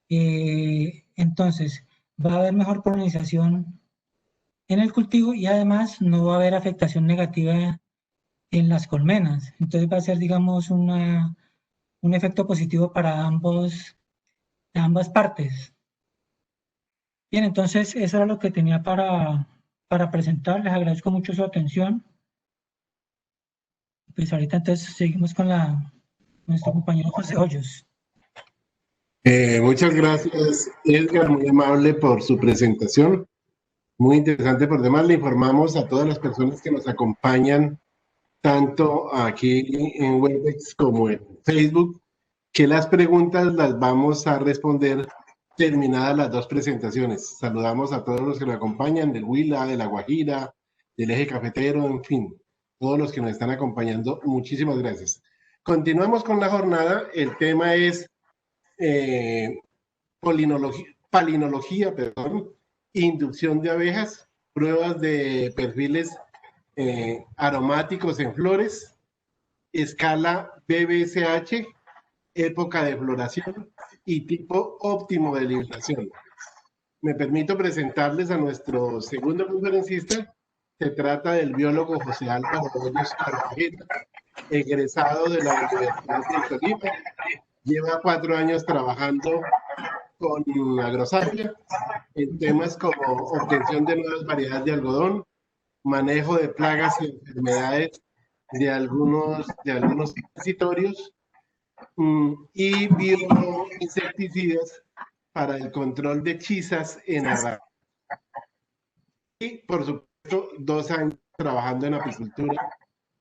entonces va a haber mejor polinización en el cultivo y además no va a haber afectación negativa en las colmenas. Entonces va a ser, digamos, un efecto positivo para ambas partes. Bien, entonces eso era lo que tenía para presentar. Les agradezco mucho su atención. Pues ahorita entonces seguimos con nuestro compañero José Hoyos. Muchas gracias, Edgar, muy amable por su presentación. Muy interesante por demás. Le informamos a todas las personas que nos acompañan, tanto aquí en Webex como en Facebook, que las preguntas las vamos a responder terminadas las dos presentaciones. Saludamos a todos los que nos acompañan, del Huila, de La Guajira, del Eje Cafetero, en fin, todos los que nos están acompañando. Muchísimas gracias. Continuamos con la jornada. El tema es palinología, inducción de abejas, pruebas de perfiles aromáticos en flores, escala BBSH, época de floración y tipo óptimo de liberación. Me permito presentarles a nuestro segundo conferencista. Se trata del biólogo José Álvaro Hoyos Carvajeda, egresado de la Universidad de Tolima. Lleva 4 años trabajando con Agrosapia en temas como obtención de nuevas variedades de algodón, manejo de plagas y enfermedades de algunos transitorios y bioinsecticidas para el control de chizas en arrayas. Y, por supuesto, 2 años trabajando en apicultura.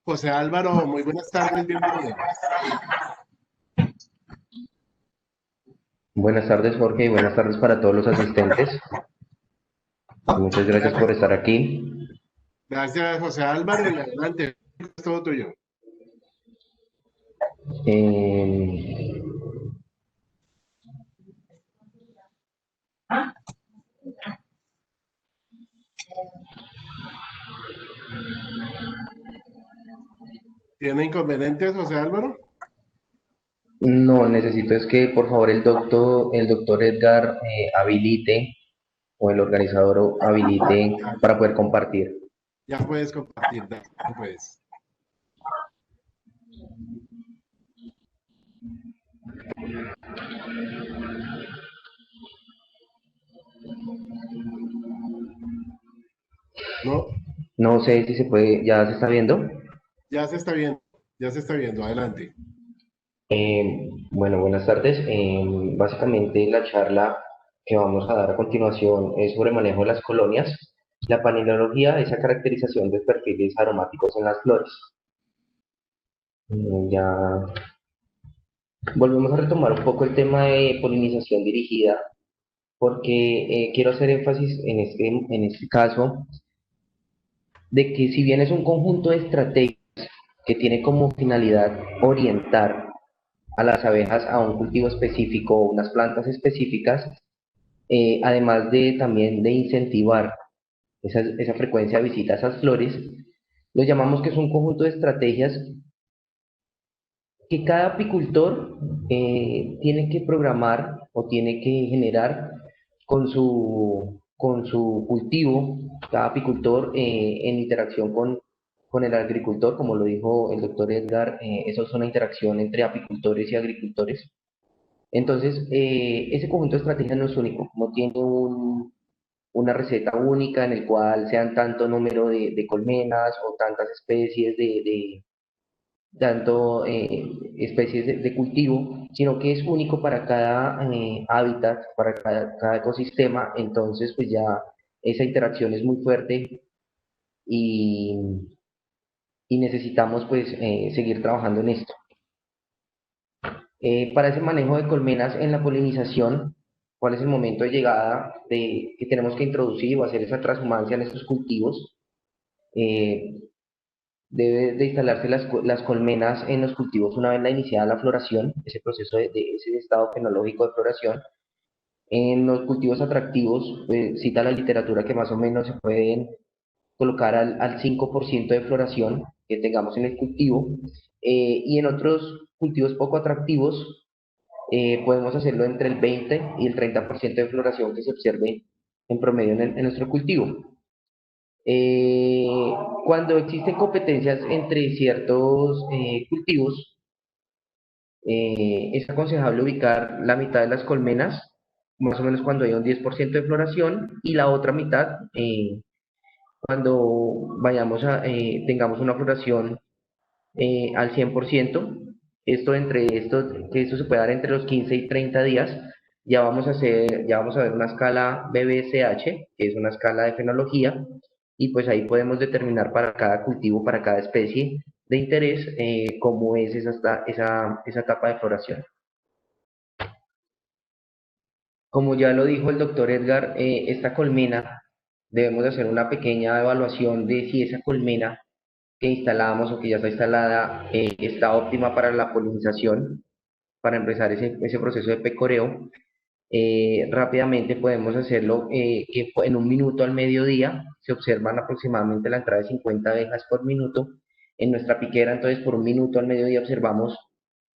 José Álvaro, muy buenas tardes, bienvenido. Buenas tardes, Jorge, y buenas tardes para todos los asistentes. Muchas gracias por estar aquí. Gracias, José Álvaro, y adelante, es todo tuyo. ¿Tiene inconvenientes, José Álvaro? No, necesito es que por favor el doctor Edgar habilite o el organizador habilite para poder compartir. Ya puedes compartir, dale, pues. No, No sé si se puede, ya se está viendo. ya se está viendo, ya se está viendo, adelante. Bueno, buenas tardes. Básicamente la charla que vamos a dar a continuación es sobre manejo de las colonias. La panenología es la caracterización de perfiles aromáticos en las flores. Ya volvemos a retomar un poco el tema de polinización dirigida, porque quiero hacer énfasis en este caso de que si bien es un conjunto de estrategias que tiene como finalidad orientar a las abejas a un cultivo específico o unas plantas específicas, además de también de incentivar esa frecuencia de visita a esas flores, lo llamamos que es un conjunto de estrategias que cada apicultor tiene que programar o tiene que generar con su cultivo, cada apicultor en interacción con el agricultor, como lo dijo el doctor Edgar, eso es una interacción entre apicultores y agricultores. Entonces, ese conjunto de estrategias no es único, no tiene una receta única en el cual sean tanto número de colmenas o tantas especies tanto especies de cultivo, sino que es único para cada hábitat, para cada ecosistema, entonces pues ya esa interacción es muy fuerte y, y necesitamos pues seguir trabajando en esto. Para ese manejo de colmenas en la polinización, ¿cuál es el momento de llegada que tenemos que introducir o hacer esa transhumancia en estos cultivos? Eh, Debe de instalarse las colmenas en los cultivos una vez la iniciada la floración, ese proceso de ese estado fenológico de floración. En los cultivos atractivos, cita la literatura que más o menos se pueden colocar al 5% de floración que tengamos en el cultivo. Y en otros cultivos poco atractivos, podemos hacerlo entre el 20 y el 30% de floración que se observe en promedio en nuestro cultivo. Eh, Cuando existen competencias entre ciertos cultivos, es aconsejable ubicar la mitad de las colmenas, más o menos cuando hay un 10% de floración, y la otra mitad cuando tengamos una floración al 100%. Que esto se puede dar entre los 15 y 30 días. Ya vamos a ver una escala BBSH, que es una escala de fenología, y pues ahí podemos determinar para cada cultivo, para cada especie de interés, cómo es esa etapa de floración. Como ya lo dijo el doctor Edgar, esta colmena, debemos de hacer una pequeña evaluación de si esa colmena que instalamos o que ya está instalada está óptima para la polinización, para empezar ese proceso de pecoreo. Rápidamente podemos hacerlo que en un minuto al mediodía se observan aproximadamente la entrada de 50 abejas por minuto en nuestra piquera. Entonces por un minuto al mediodía observamos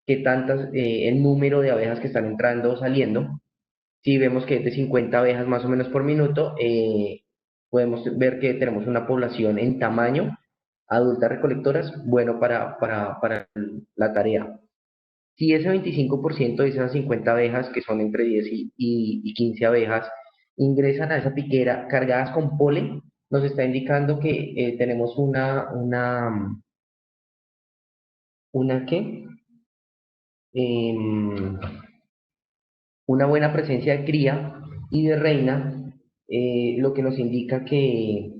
el número de abejas que están entrando o saliendo. Si vemos que es de 50 abejas más o menos por minuto, podemos ver que tenemos una población en tamaño, adultas recolectoras, bueno para la tarea. Si ese 25% de esas 50 abejas, que son entre 10 y 15 abejas, ingresan a esa piquera cargadas con polen, nos está indicando que tenemos una ¿qué? Em, una buena presencia de cría y de reina, lo que nos indica que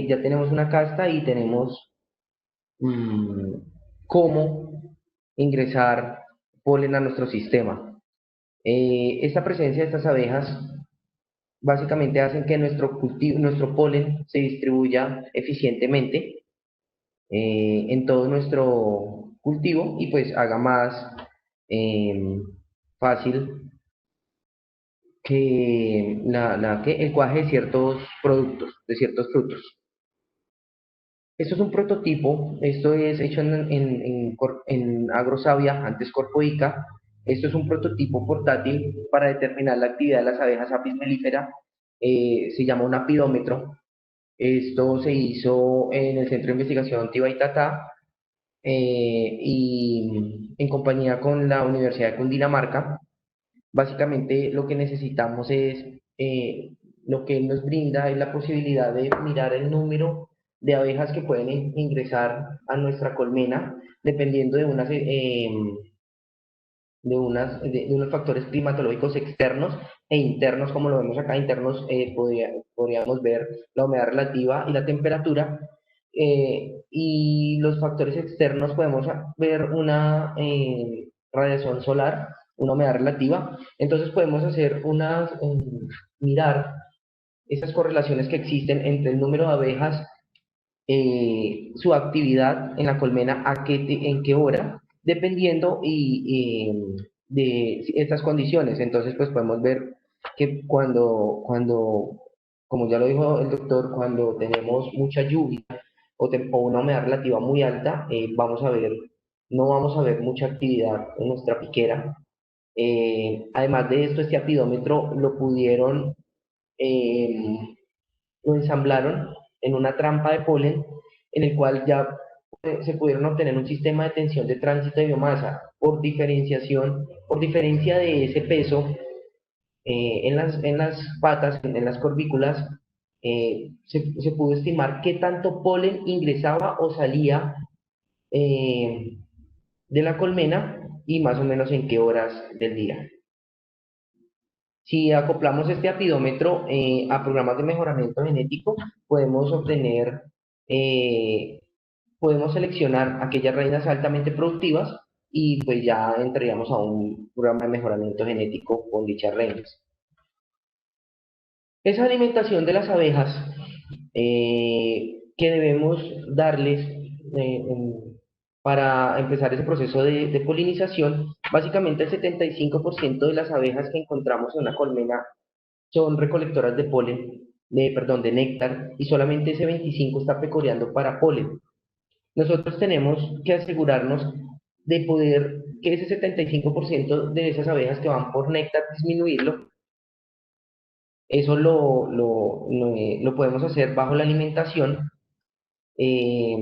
ya tenemos una casta y tenemos mm, cómo ingresar polen a nuestro sistema. Esta presencia de estas abejas básicamente hacen que nuestro polen se distribuya eficientemente en todo nuestro cultivo y pues haga más eh, fácil que el cuaje de ciertos productos, de ciertos frutos. Esto es un prototipo, esto es hecho en Agrosavia, antes Corpoica. Esto es un prototipo portátil para determinar la actividad de las abejas Apis mellifera. Se llama un apidómetro. Esto se hizo en el Centro de Investigación Tibaitatá y en compañía con la Universidad de Cundinamarca. Básicamente lo que necesitamos es, lo que nos brinda es la posibilidad de mirar el número de abejas que pueden ingresar a nuestra colmena, dependiendo de unos factores climatológicos externos e internos, como lo vemos acá. Internos, podríamos ver la humedad relativa y la temperatura, y los factores externos podemos ver una radiación solar, una humedad relativa. Entonces podemos hacer mirar esas correlaciones que existen entre el número de abejas, su actividad en la colmena, en qué hora, dependiendo de estas condiciones. Entonces, pues podemos ver que como ya lo dijo el doctor, cuando tenemos mucha lluvia o una humedad relativa muy alta, no vamos a ver mucha actividad en nuestra piquera. Además de esto, este apidómetro eh, lo ensamblaron en una trampa de polen, en el cual ya se pudieron obtener un sistema de tensión de tránsito de biomasa por diferencia de ese peso, en las patas, en las corvículas. Se pudo estimar qué tanto polen ingresaba o salía eh, de la colmena y más o menos en qué horas del día. Si acoplamos este apidómetro a programas de mejoramiento genético, podemos obtener, eh, podemos seleccionar aquellas reinas altamente productivas y pues ya entraríamos a un programa de mejoramiento genético con dichas reinas. Esa alimentación de las abejas, que debemos darles para empezar ese proceso de polinización. Básicamente el 75% de las abejas que encontramos en una colmena son recolectoras de polen, perdón, de néctar, y solamente ese 25% está pecoreando para polen. Nosotros tenemos que asegurarnos de poder que ese 75% de esas abejas que van por néctar, disminuirlo. Eso lo podemos hacer bajo la alimentación. eh,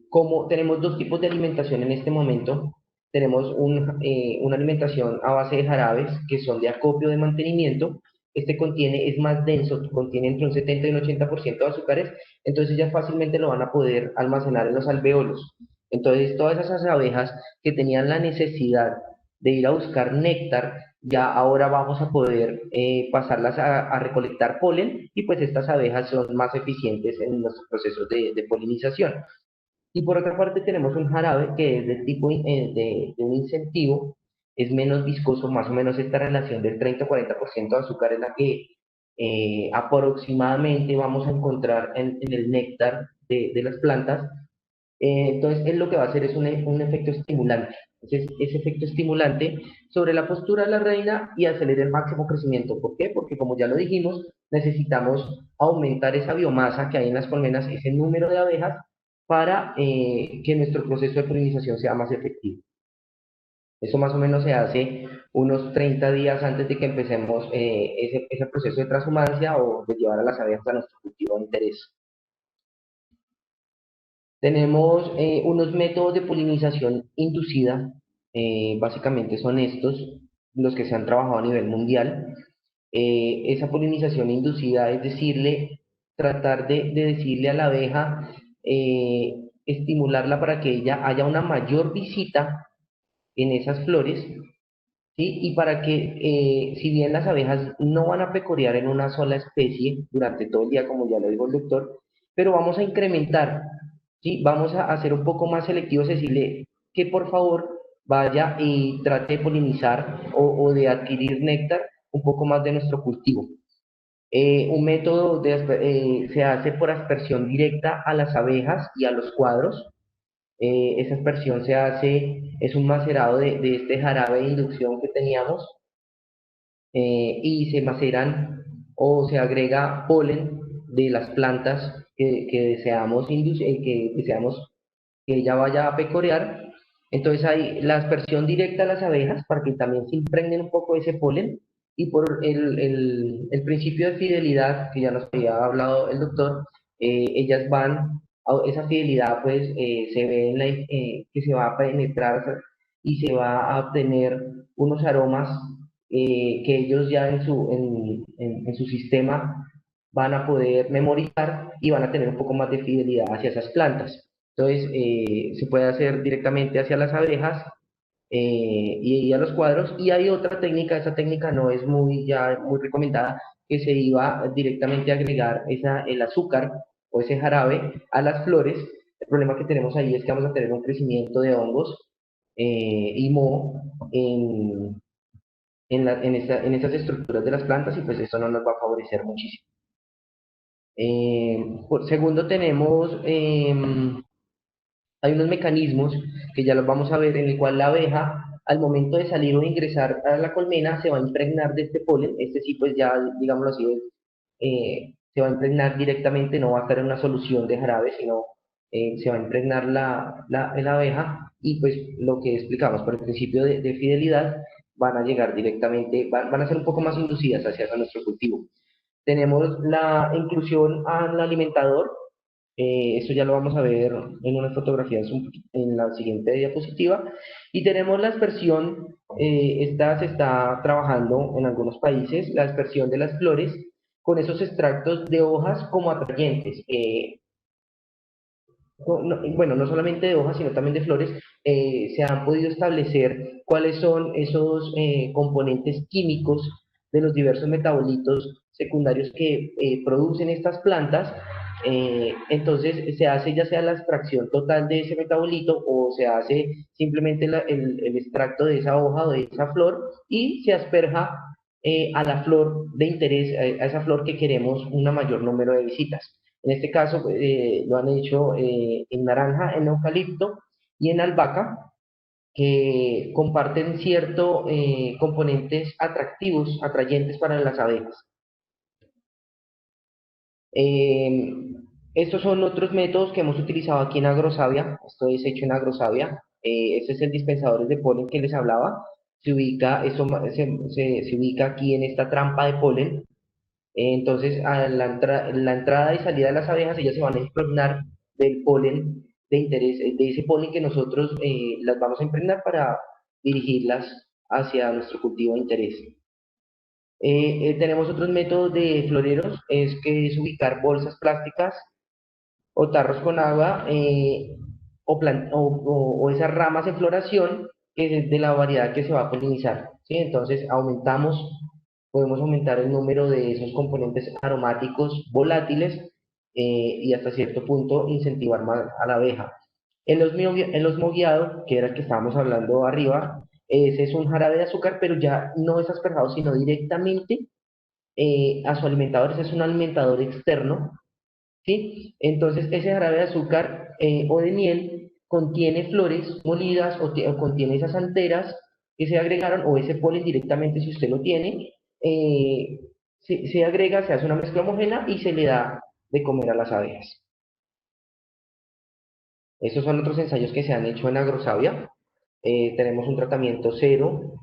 Como tenemos dos tipos de alimentación en este momento, tenemos una alimentación a base de jarabes, que son de acopio de mantenimiento. Este es más denso, contiene entre un 70 y un 80% de azúcares, entonces ya fácilmente lo van a poder almacenar en los alvéolos. Entonces todas esas abejas que tenían la necesidad de ir a buscar néctar, ya ahora vamos a poder pasarlas a recolectar polen, y pues estas abejas son más eficientes en los procesos de polinización. Y por otra parte tenemos un jarabe que es del tipo de un incentivo, es menos viscoso. Más o menos esta relación del 30-40% de azúcar es la que aproximadamente vamos a encontrar en el néctar de las plantas. Entonces, él lo que va a hacer es un efecto estimulante. Entonces, ese efecto estimulante sobre la postura de la reina y acelera el máximo crecimiento. ¿Por qué? Porque, como ya lo dijimos, necesitamos aumentar esa biomasa que hay en las colmenas, ese número de abejas, para que nuestro proceso de polinización sea más efectivo. Eso más o menos se hace unos 30 días antes de que empecemos ese proceso de transhumancia o de llevar a las abejas a nuestro cultivo de interés. Tenemos unos métodos de polinización inducida. Básicamente son estos los que se han trabajado a nivel mundial. Esa polinización inducida es tratar de decirle a la abeja, estimularla para que ella haya una mayor visita en esas flores, ¿sí? Y para que, si bien las abejas no van a pecorear en una sola especie durante todo el día, como ya lo dijo el doctor, pero vamos a incrementar, ¿sí? Vamos a hacer un poco más selectivos, decirle que por favor vaya y trate de polinizar o de adquirir néctar un poco más de nuestro cultivo. Un método se hace por aspersión directa a las abejas y a los cuadros. Esa aspersión es un macerado de este jarabe de inducción que teníamos, y se maceran o se agrega polen de las plantas que deseamos que ella vaya a pecorear. Entonces hay la aspersión directa a las abejas para que también se impregnen un poco de ese polen. Y por el principio de fidelidad que ya nos había hablado el doctor, ellas van, esa fidelidad pues se ve que se va a penetrar y se va a obtener unos aromas que ellos ya en su sistema van a poder memorizar y van a tener un poco más de fidelidad hacia esas plantas. Entonces, se puede hacer directamente hacia las abejas y a los cuadros. Y hay otra técnica, esa técnica no es ya muy recomendada, que se iba directamente a agregar el azúcar o ese jarabe a las flores. El problema que tenemos ahí es que vamos a tener un crecimiento de hongos y moho en esas estructuras de las plantas y pues eso no nos va a favorecer muchísimo. Por segundo tenemos, hay unos mecanismos que ya los vamos a ver en el cual la abeja al momento de salir o ingresar a la colmena se va a impregnar de este polen, este sí pues ya digámoslo así, se va a impregnar directamente, no va a estar en una solución de jarabe, sino se va a impregnar la abeja y pues lo que explicamos por el principio de fidelidad van a llegar directamente, van a ser un poco más inducidas hacia nuestro cultivo. Tenemos la inclusión al alimentador, esto ya lo vamos a ver en unas fotografías en la siguiente diapositiva. Y tenemos la aspersión, esta se está trabajando en algunos países, la aspersión de las flores con esos extractos de hojas como atrayentes. Bueno, no solamente de hojas, sino también de flores, se han podido establecer cuáles son esos componentes químicos de los diversos metabolitos secundarios que producen estas plantas. Entonces se hace ya sea la extracción total de ese metabolito o se hace simplemente el extracto de esa hoja o de esa flor y se asperja a la flor de interés, a esa flor que queremos un mayor número de visitas. En este caso lo han hecho en naranja, en eucalipto y en albahaca, que comparten ciertos componentes atractivos, atrayentes para las abejas. Estos son otros métodos que hemos utilizado aquí en Agrosavia. Esto es hecho en Agrosavia. Este es el dispensador de polen que les hablaba. Se ubica, se ubica aquí en esta trampa de polen. Entonces, a la entrada y salida de las abejas, ellas se van a impregnar del polen de interés, de ese polen que nosotros las vamos a impregnar para dirigirlas hacia nuestro cultivo de interés. Tenemos otros métodos de floreros, que es ubicar bolsas plásticas o tarros con agua o esas ramas en floración que es de la variedad que se va a polinizar, ¿sí? Entonces podemos aumentar el número de esos componentes aromáticos volátiles y hasta cierto punto incentivar más a la abeja. El osmo guiado, que era el que estábamos hablando arriba, ese es un jarabe de azúcar, pero ya no es asperjado, sino directamente a su alimentador. Ese es un alimentador externo, ¿sí? Entonces, ese jarabe de azúcar o de miel contiene flores molidas o contiene esas anteras que se agregaron, o ese polen directamente si usted lo tiene, se agrega, se hace una mezcla homogénea y se le da de comer a las abejas. Estos son otros ensayos que se han hecho en Agrosavia. Tenemos un tratamiento cero,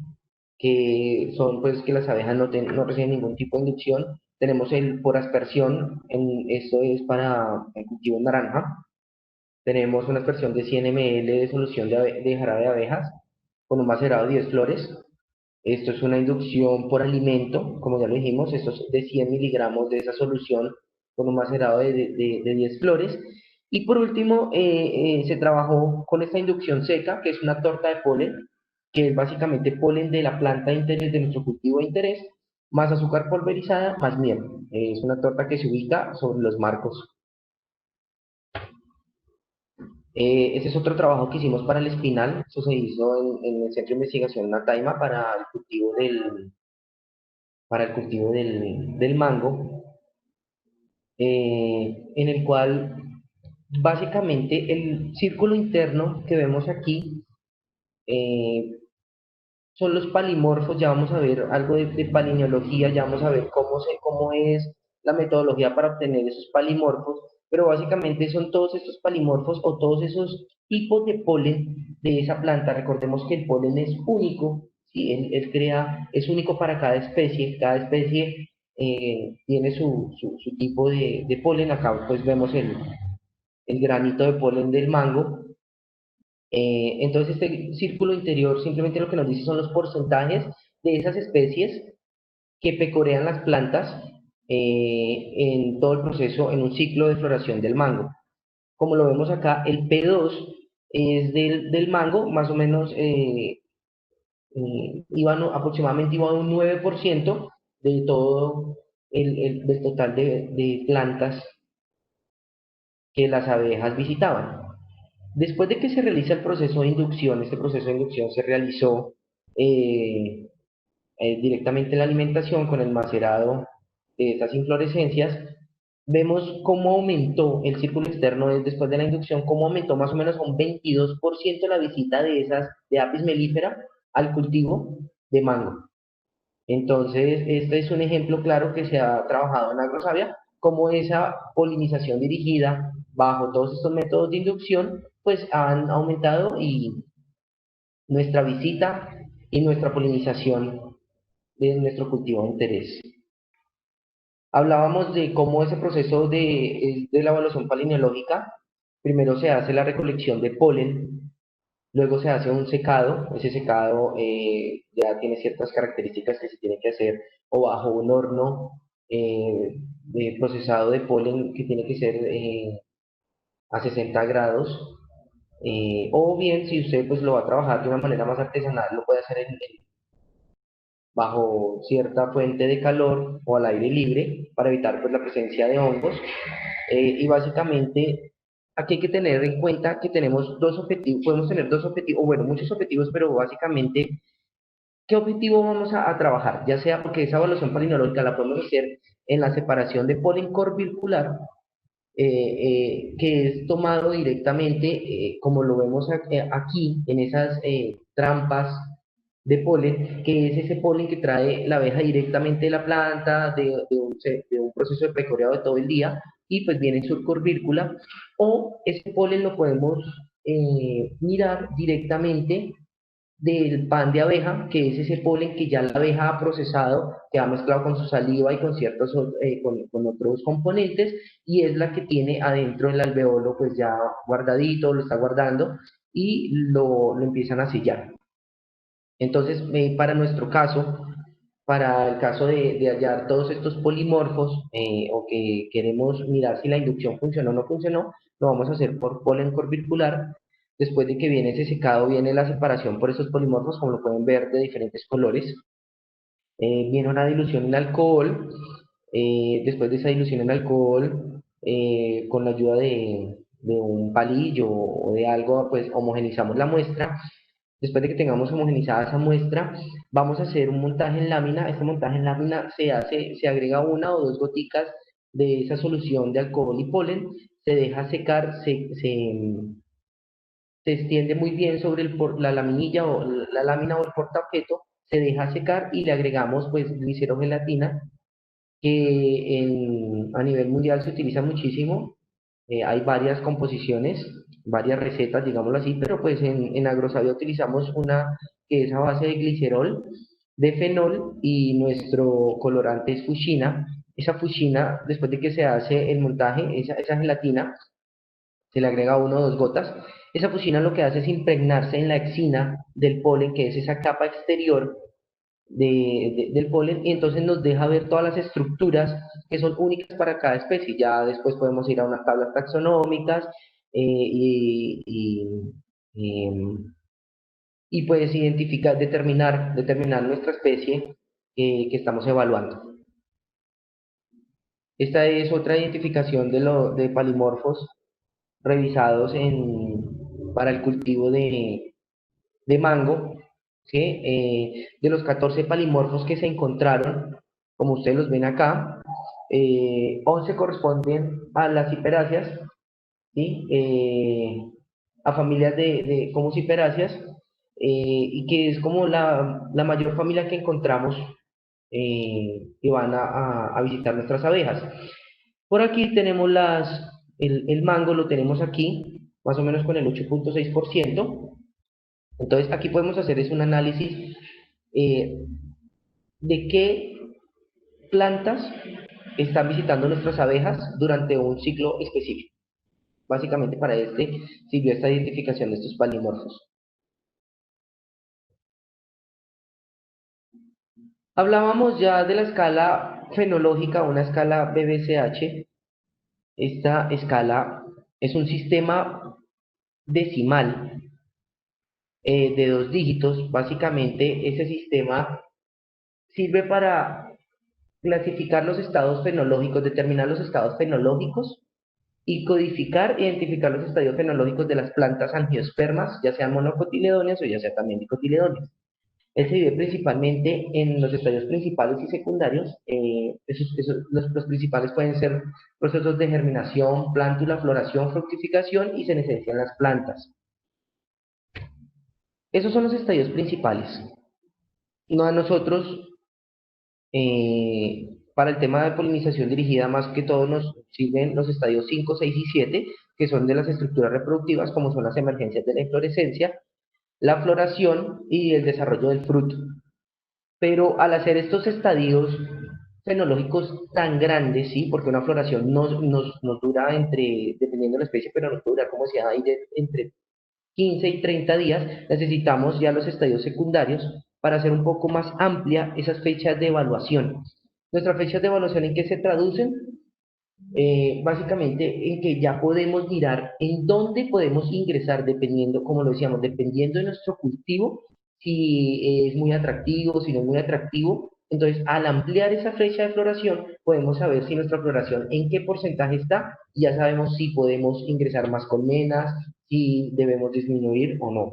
que son pues que las abejas no reciben ningún tipo de inducción. Tenemos el por aspersión, esto es para el cultivo en naranja. Tenemos una aspersión de 100 ml de solución de jarabe de abejas con un macerado de 10 flores. Esto es una inducción por alimento, como ya lo dijimos, esto es de 100 miligramos de esa solución con un macerado de 10 flores. Y por último, se trabajó con esta inducción seca, que es una torta de polen, que es básicamente polen de la planta de interés de nuestro cultivo de interés, más azúcar pulverizada, más miel. Es una torta que se ubica sobre los marcos. Ese es otro trabajo que hicimos para el espinal. Eso se hizo en el Centro de Investigación Nataima para el cultivo del mango, en el cual básicamente el círculo interno que vemos aquí son los palimorfos. Ya vamos a ver algo de palineología, ya vamos a ver cómo es la metodología para obtener esos palimorfos, pero básicamente son todos estos palimorfos o todos esos tipos de polen de esa planta. Recordemos que el polen es único, ¿sí? Es único para cada especie tiene su tipo de polen. Acá pues vemos el granito de polen del mango. Entonces este círculo interior simplemente lo que nos dice son los porcentajes de esas especies que pecorean las plantas en todo el proceso, en un ciclo de floración del mango. Como lo vemos acá, el P2 es del mango, más o menos aproximadamente iba a un 9% de todo del total de plantas que las abejas visitaban. Después de que se realiza el proceso de inducción, este proceso de inducción se realizó eh, directamente en la alimentación con el macerado de estas inflorescencias. Vemos cómo aumentó el círculo externo después de la inducción, cómo aumentó más o menos un 22% la visita de Apis mellifera al cultivo de mango. Entonces, este es un ejemplo claro que se ha trabajado en Agrosavia, como esa polinización dirigida bajo todos estos métodos de inducción, pues han aumentado y nuestra visita y nuestra polinización de nuestro cultivo de interés. Hablábamos de cómo ese proceso de la evaluación palinológica, primero se hace la recolección de polen, luego se hace un secado. Ese secado ya tiene ciertas características que se tiene que hacer o bajo un horno de procesado de polen que tiene que ser a 60 grados, o bien si usted pues lo va a trabajar de una manera más artesanal, lo puede hacer bajo cierta fuente de calor o al aire libre para evitar pues la presencia de hongos. Y básicamente aquí hay que tener en cuenta que tenemos dos objetivos, podemos tener dos objetivos, o bueno, muchos objetivos, pero básicamente, ¿qué objetivo vamos a trabajar? Ya sea porque esa evaluación palinológica la podemos hacer en la separación de polen corvilcular, que es tomado directamente, como lo vemos aquí, en esas trampas de polen, que es ese polen que trae la abeja directamente de la planta, de un proceso de pecoreado de todo el día, y pues viene en su corvícula, o ese polen lo podemos mirar directamente del pan de abeja, que es ese polen que ya la abeja ha procesado, que ha mezclado con su saliva y con ciertos con otros componentes, y es la que tiene adentro el alveolo pues ya guardadito, lo está guardando, y lo empiezan a sellar. Entonces, para nuestro caso, para el caso de hallar todos estos polimorfos, o que queremos mirar si la inducción funcionó o no funcionó, lo vamos a hacer por polen corvircular. Después de que viene ese secado, viene la separación por estos polimorfos, como lo pueden ver, de diferentes colores. Viene una dilución en alcohol. Después de esa dilución en alcohol, con la ayuda de un palillo o de algo, pues homogenizamos la muestra. Después de que tengamos homogenizada esa muestra, vamos a hacer un montaje en lámina. Este montaje en lámina se agrega una o dos goticas de esa solución de alcohol y polen, se deja secar, se extiende muy bien sobre la laminilla o la lámina o el portaobjeto, se deja secar y le agregamos pues glicerogelatina, que a nivel mundial se utiliza muchísimo. Hay varias composiciones, varias recetas, digámoslo así, pero pues en Agrosavia utilizamos una que es a base de glicerol, de fenol, y nuestro colorante es fuchina. Esa fuchina, después de que se hace el montaje, esa gelatina, se le agrega una o dos gotas. Esa fuchina lo que hace es impregnarse en la exina del polen, que es esa capa exterior del polen, y entonces nos deja ver todas las estructuras que son únicas para cada especie. Ya después podemos ir a unas tablas taxonómicas y, y pues identificar, determinar nuestra especie que estamos evaluando. Esta es otra identificación de palimorfos revisados para el cultivo de mango, que de los 14 palimorfos que se encontraron, como ustedes los ven acá, 11 corresponden a las hiperáceas, ¿sí? A familias como hiperáceas, y que es como la mayor familia que encontramos que van a visitar nuestras abejas. Por aquí tenemos el mango, lo tenemos aquí, más o menos con el 8.6%. Entonces aquí podemos hacer es un análisis eh, de qué plantas están visitando nuestras abejas durante un ciclo específico. Básicamente para sirvió esta identificación de estos palimorfos. Hablábamos ya de la escala fenológica, una escala BBCH. Esta escala es un sistema decimal de 2 dígitos. Básicamente ese sistema sirve para clasificar los estados fenológicos, determinar los estados fenológicos y codificar e identificar los estadios fenológicos de las plantas angiospermas, ya sean monocotiledóneas o ya sea también dicotiledóneas. Él se divide principalmente en los estadios principales y secundarios. Los principales pueden ser procesos de germinación, plántula, floración, fructificación y senescencia en las plantas. Esos son los estadios principales. No a nosotros, para el tema de polinización dirigida, más que todo nos sirven los estadios 5, 6 y 7, que son de las estructuras reproductivas, como son las emergencias de la inflorescencia, la floración y el desarrollo del fruto. Pero al hacer estos estadios fenológicos tan grandes, ¿sí? Porque una floración nos dura dependiendo de la especie, pero nos dura, como decía, entre 15 y 30 días, necesitamos ya los estadios secundarios para hacer un poco más amplia esas fechas de evaluación. Nuestras fechas de evaluación, ¿en qué se traducen? Básicamente en que ya podemos mirar en dónde podemos ingresar, dependiendo, como lo decíamos, dependiendo de nuestro cultivo, si es muy atractivo, si no es muy atractivo. Entonces, al ampliar esa fecha de floración, podemos saber si nuestra floración en qué porcentaje está, y ya sabemos si podemos ingresar más colmenas, si debemos disminuir o no.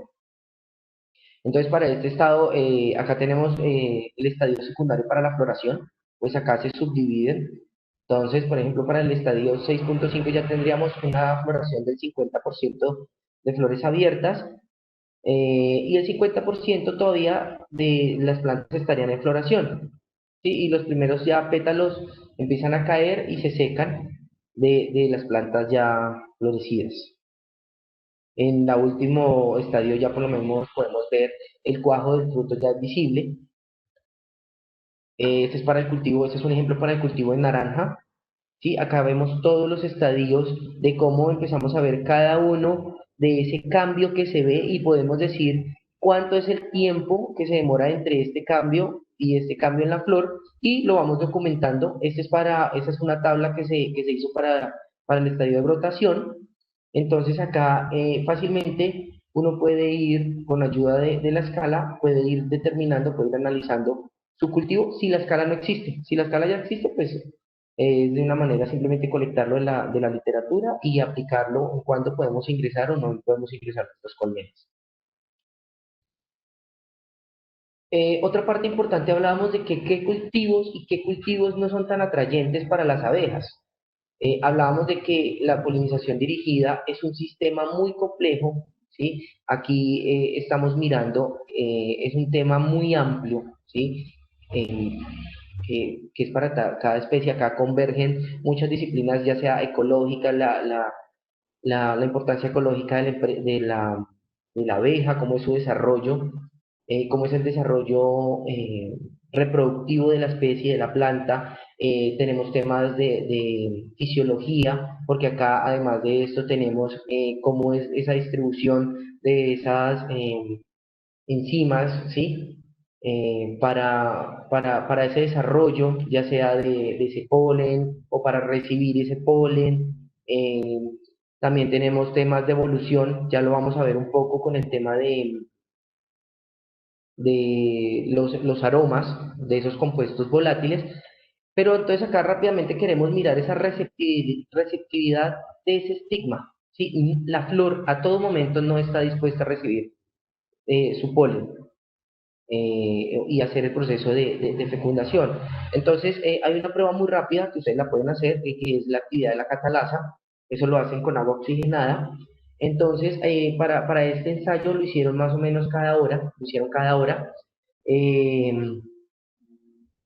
Entonces, para este estado, acá tenemos el estadio secundario para la floración, pues acá se subdividen. Entonces, por ejemplo, para el estadio 6.5 ya tendríamos una floración del 50% de flores abiertas, y el 50% todavía de las plantas estarían en floración, ¿sí? Y los primeros ya pétalos empiezan a caer y se secan de las plantas ya florecidas. En el último estadio ya por lo menos podemos ver el cuajo del fruto ya es visible. Este es para el cultivo, este es un ejemplo para el cultivo de naranja. ¿Sí? Acá vemos todos los estadios de cómo empezamos a ver cada uno de ese cambio que se ve, y podemos decir cuánto es el tiempo que se demora entre este cambio y este cambio en la flor, y lo vamos documentando. Esta es una tabla que se hizo para el estadio de brotación. Entonces acá fácilmente uno puede ir, con ayuda de la escala, puede ir determinando, puede ir analizando su cultivo si la escala no existe. Si la escala ya existe, pues es de una manera simplemente colectarlo de la literatura y aplicarlo en cuándo podemos ingresar o no podemos ingresar nuestros colmenas. Otra parte importante, hablábamos de que qué cultivos y qué cultivos no son tan atrayentes para las abejas. Hablábamos de que la polinización dirigida es un sistema muy complejo, ¿sí? Aquí estamos mirando, es un tema muy amplio, ¿sí? Que es para cada especie. Acá convergen muchas disciplinas, ya sea ecológica, la importancia ecológica de la abeja, cómo es su desarrollo, cómo es el desarrollo reproductivo de la especie, de la planta. Tenemos temas de fisiología, porque acá además de esto tenemos cómo es esa distribución de esas enzimas, ¿sí? Para ese desarrollo, ya sea de ese polen o para recibir ese polen. También tenemos temas de evolución, ya lo vamos a ver un poco con el tema de los aromas de esos compuestos volátiles. Pero entonces acá rápidamente queremos mirar esa receptividad de ese estigma, ¿sí? Y la flor a todo momento no está dispuesta a recibir su polen. Y hacer el proceso de fecundación. Entonces, hay una prueba muy rápida que ustedes la pueden hacer, que es la actividad de la catalasa. Eso lo hacen con agua oxigenada. Entonces, para este ensayo lo hicieron más o menos cada hora, lo hicieron cada hora.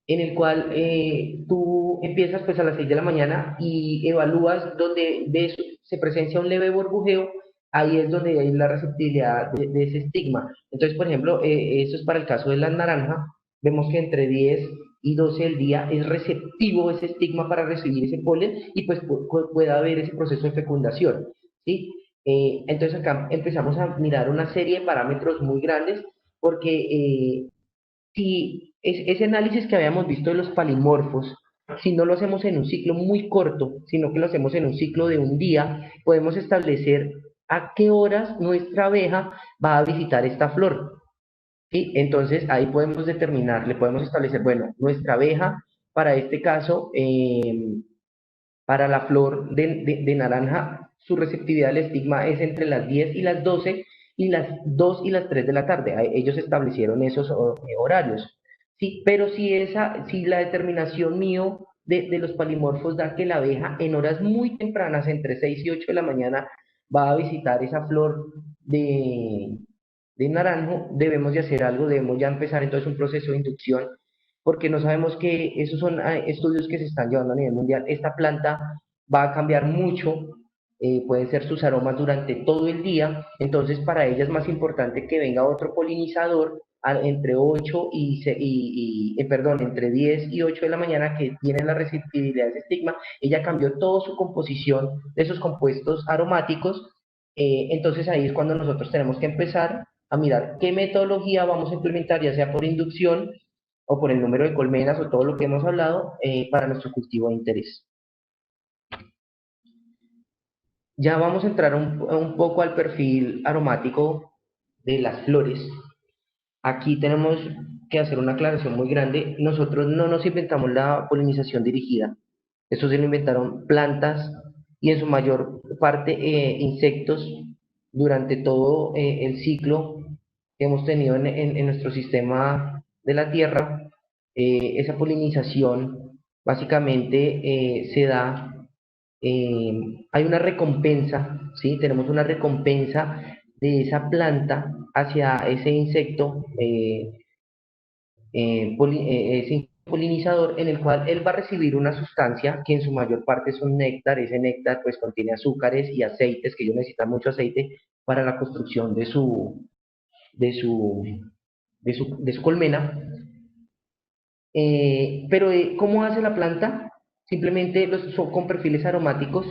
en el cual tú empiezas pues a las 6 de la mañana y evalúas donde ves, se presencia un leve burbujeo, ahí es donde hay la receptividad de ese estigma. Entonces, por ejemplo, eso es para el caso de la naranja, vemos que entre 10 y 12 del día es receptivo ese estigma para recibir ese polen y pues puede haber ese proceso de fecundación, ¿sí? Entonces acá empezamos a mirar una serie de parámetros muy grandes porque si ese análisis que habíamos visto de los palimorfos, si no lo hacemos en un ciclo muy corto, sino que lo hacemos en un ciclo de un día, podemos establecer a qué horas nuestra abeja va a visitar esta flor. ¿Sí? Entonces ahí podemos determinar, le podemos establecer, bueno, nuestra abeja, para este caso, para la flor de naranja, su receptividad al estigma es entre las 10 y las 12 y las 2 y las 3 de la tarde. Ellos establecieron esos horarios. Sí, pero si la determinación mío de los palimorfos da que la abeja en horas muy tempranas, entre 6 y 8 de la mañana, va a visitar esa flor de, de naranjo, debemos de hacer algo, debemos ya empezar entonces un proceso de inducción porque no sabemos que esos son estudios que se están llevando a nivel mundial. Esta planta va a cambiar mucho, pueden ser sus aromas durante todo el día, entonces para ella es más importante que venga otro polinizador entre 8 perdón, entre 10 y 8 de la mañana que tiene la receptividad de ese estigma, ella cambió toda su composición de esos compuestos aromáticos, entonces ahí es cuando nosotros tenemos que empezar a mirar qué metodología vamos a implementar, ya sea por inducción o por el número de colmenas o todo lo que hemos hablado para nuestro cultivo de interés. Ya vamos a entrar un poco al perfil aromático de las flores. Aquí tenemos que hacer una aclaración muy grande. Nosotros no nos inventamos la polinización dirigida. Eso se lo inventaron plantas y en su mayor parte insectos durante todo el ciclo que hemos tenido en nuestro sistema de la Tierra. Esa polinización básicamente se da, hay una recompensa, ¿sí? Tenemos una recompensa de esa planta hacia ese insecto, ese polinizador, en el cual él va a recibir una sustancia que en su mayor parte es un néctar. Ese néctar pues contiene azúcares y aceites, que ellos necesitan mucho aceite para la construcción de su, de su colmena. Pero ¿cómo hace la planta? Simplemente son con perfiles aromáticos.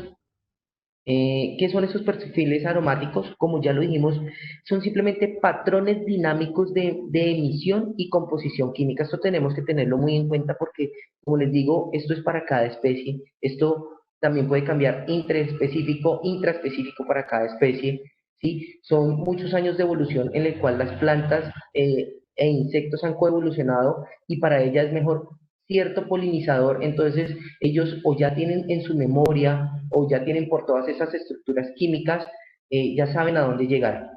¿Qué son esos perfiles aromáticos? Como ya lo dijimos, son simplemente patrones dinámicos de emisión y composición química. Esto tenemos que tenerlo muy en cuenta porque, como les digo, esto es para cada especie. Esto también puede cambiar interespecífico, intraespecífico para cada especie. ¿Sí? Son muchos años de evolución en el cual las plantas e insectos han coevolucionado y para ellas es mejor cierto polinizador, entonces ellos o ya tienen en su memoria o ya tienen por todas esas estructuras químicas, ya saben a dónde llegar,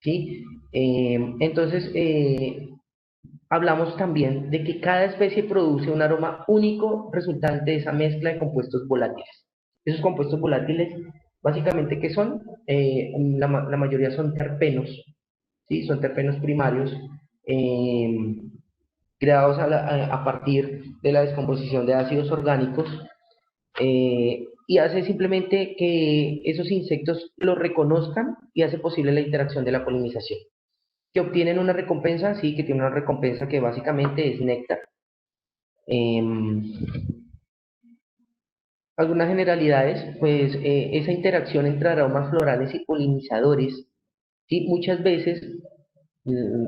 ¿sí? Entonces, hablamos también de que cada especie produce un aroma único resultante de esa mezcla de compuestos volátiles. Esos compuestos volátiles, básicamente, ¿qué son? La mayoría son terpenos, ¿sí? Son terpenos primarios, creados a partir de la descomposición de ácidos orgánicos, y hace simplemente que esos insectos lo reconozcan y hace posible la interacción de la polinización. Que obtienen una recompensa, sí, que tiene una recompensa que básicamente es néctar. Algunas generalidades, pues esa interacción entre aromas florales y polinizadores, ¿sí? Muchas veces,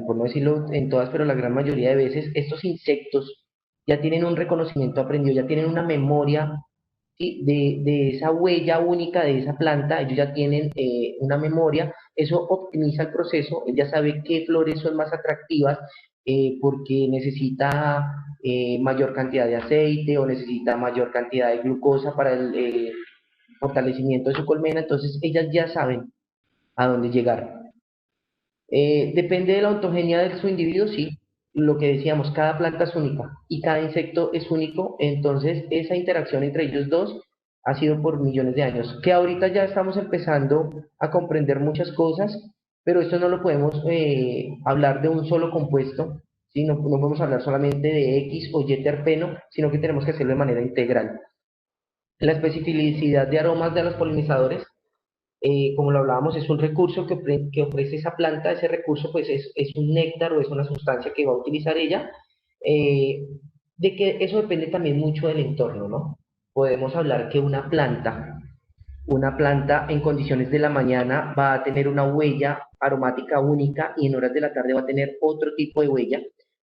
por no decirlo en todas, pero la gran mayoría de veces, estos insectos ya tienen un reconocimiento aprendido, ya tienen una memoria, ¿sí? de esa huella única de esa planta, ellos ya tienen una memoria, eso optimiza el proceso, él ya sabe qué flores son más atractivas porque necesita mayor cantidad de aceite o necesita mayor cantidad de glucosa para el fortalecimiento de su colmena, entonces ellas ya saben a dónde llegar. Depende de la ontogenia de su individuo, sí. Lo que decíamos, cada planta es única y cada insecto es único, entonces esa interacción entre ellos dos ha sido por millones de años, que ahorita ya estamos empezando a comprender muchas cosas, pero esto no lo podemos hablar de un solo compuesto, ¿sí? No podemos hablar solamente de X o Y terpeno, sino que tenemos que hacerlo de manera integral. La especificidad de aromas de los polinizadores, como lo hablábamos, es un recurso que ofrece esa planta. Ese recurso pues es un néctar o es una sustancia que va a utilizar ella, eh, de que eso depende también mucho del entorno, ¿no? Podemos hablar que una planta en condiciones de la mañana va a tener una huella aromática única y en horas de la tarde va a tener otro tipo de huella.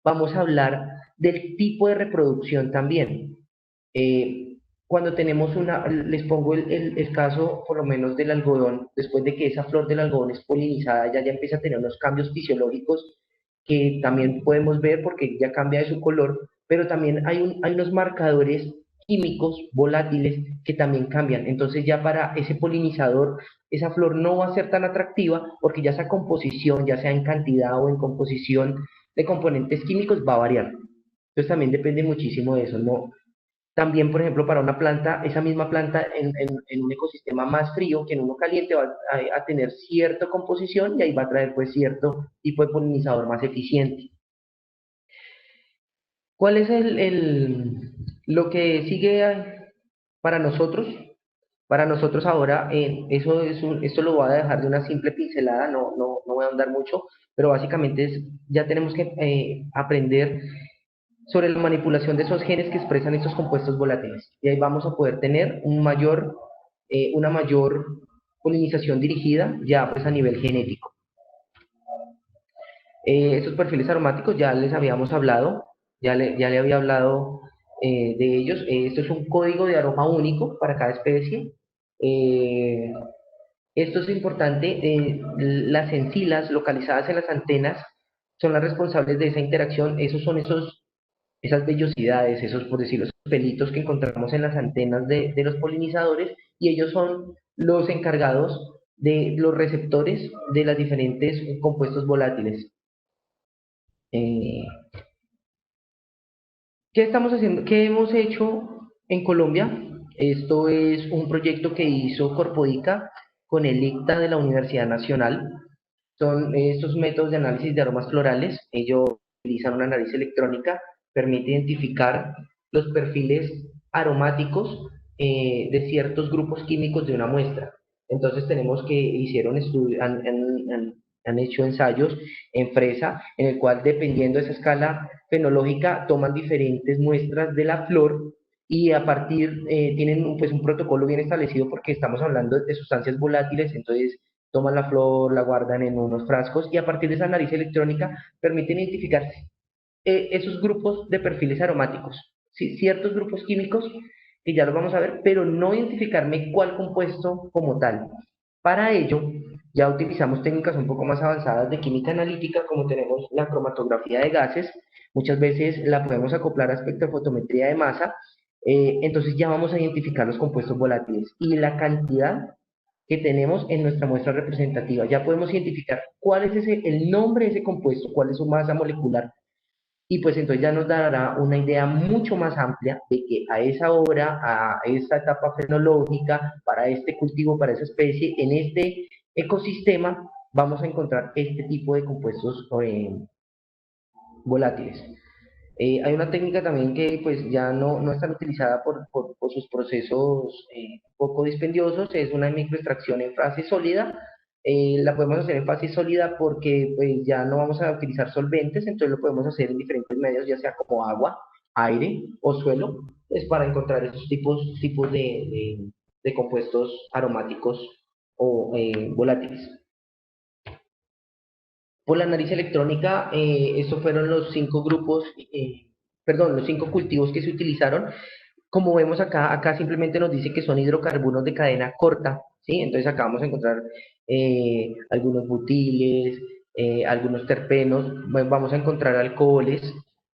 Vamos a hablar del tipo de reproducción también. Eh, Cuando tenemos les pongo el caso por lo menos del algodón, después de que esa flor del algodón es polinizada, ya empieza a tener unos cambios fisiológicos que también podemos ver porque ya cambia de su color, pero también hay unos marcadores químicos volátiles que también cambian. Entonces ya para ese polinizador, esa flor no va a ser tan atractiva porque ya esa composición, ya sea en cantidad o en composición de componentes químicos, va a variar. Entonces también depende muchísimo de eso, ¿no? También, por ejemplo, para una planta, esa misma planta en un ecosistema más frío que en uno caliente va a tener cierta composición y ahí va a traer pues cierto tipo de polinizador más eficiente. ¿Cuál es lo que sigue para nosotros? Para nosotros ahora, esto lo voy a dejar de una simple pincelada, no voy a andar mucho, pero básicamente ya tenemos que aprender sobre la manipulación de esos genes que expresan estos compuestos volátiles. Y ahí vamos a poder tener una mayor polinización dirigida ya pues a nivel genético. Estos perfiles aromáticos ya les habíamos hablado, ya le había hablado de ellos. Esto es un código de aroma único para cada especie. Esto es importante, las encilas localizadas en las antenas son las responsables de esa interacción. Esos son esas vellosidades, esos, por decirlo, esos pelitos que encontramos en las antenas de los polinizadores, y ellos son los encargados de los receptores de los diferentes compuestos volátiles. Eh, ¿Qué estamos haciendo? ¿Qué hemos hecho en Colombia? Esto es un proyecto que hizo Corpodica con el ICTA de la Universidad Nacional. Son estos métodos de análisis de aromas florales. Ellos utilizan una nariz electrónica, permite identificar los perfiles aromáticos de ciertos grupos químicos de una muestra. Entonces tenemos que hicieron estudios, han hecho ensayos en fresa, en el cual dependiendo de esa escala fenológica toman diferentes muestras de la flor y a partir, tienen pues un protocolo bien establecido porque estamos hablando de sustancias volátiles. Entonces toman la flor, la guardan en unos frascos y a partir de esa nariz electrónica permiten identificar esos grupos de perfiles aromáticos, ¿sí? Ciertos grupos químicos que ya los vamos a ver, pero no identificarme cuál compuesto como tal. Para ello, ya utilizamos técnicas un poco más avanzadas de química analítica, como tenemos la cromatografía de gases. Muchas veces la podemos acoplar a espectrofotometría de masa. Entonces ya vamos a identificar los compuestos volátiles y la cantidad que tenemos en nuestra muestra representativa. Ya podemos identificar cuál es el nombre de ese compuesto, cuál es su masa molecular, y pues entonces ya nos dará una idea mucho más amplia de que a esa hora, a esa etapa fenológica, para este cultivo, para esa especie, en este ecosistema, vamos a encontrar este tipo de compuestos volátiles. Hay una técnica también que pues ya no es tan utilizada por sus procesos poco dispendiosos, es una microextracción en fase sólida. La podemos hacer en fase sólida porque pues ya no vamos a utilizar solventes, entonces lo podemos hacer en diferentes medios, ya sea como agua, aire o suelo, es para encontrar esos tipos de compuestos aromáticos o volátiles. Por la nariz electrónica, estos fueron los 5 grupos, perdón, los 5 cultivos que se utilizaron. Como vemos acá simplemente nos dice que son hidrocarburos de cadena corta, ¿sí? Entonces acá vamos a encontrar algunos butiles, algunos terpenos, vamos a encontrar alcoholes,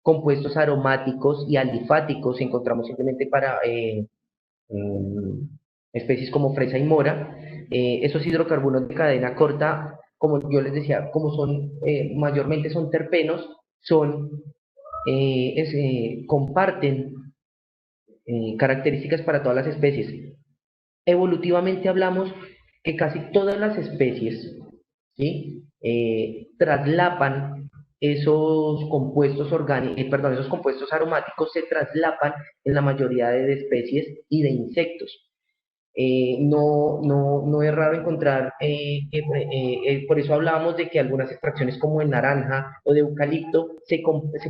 compuestos aromáticos y alifáticos, encontramos simplemente para especies como fresa y mora. Esos hidrocarburos de cadena corta, como yo les decía, como son mayormente son terpenos, comparten características para todas las especies. Evolutivamente hablamos que casi todas las especies, ¿sí? Traslapan esos compuestos esos compuestos aromáticos se traslapan en la mayoría de especies y de insectos. No es raro encontrar, por eso hablábamos de que algunas extracciones como de naranja o de eucalipto se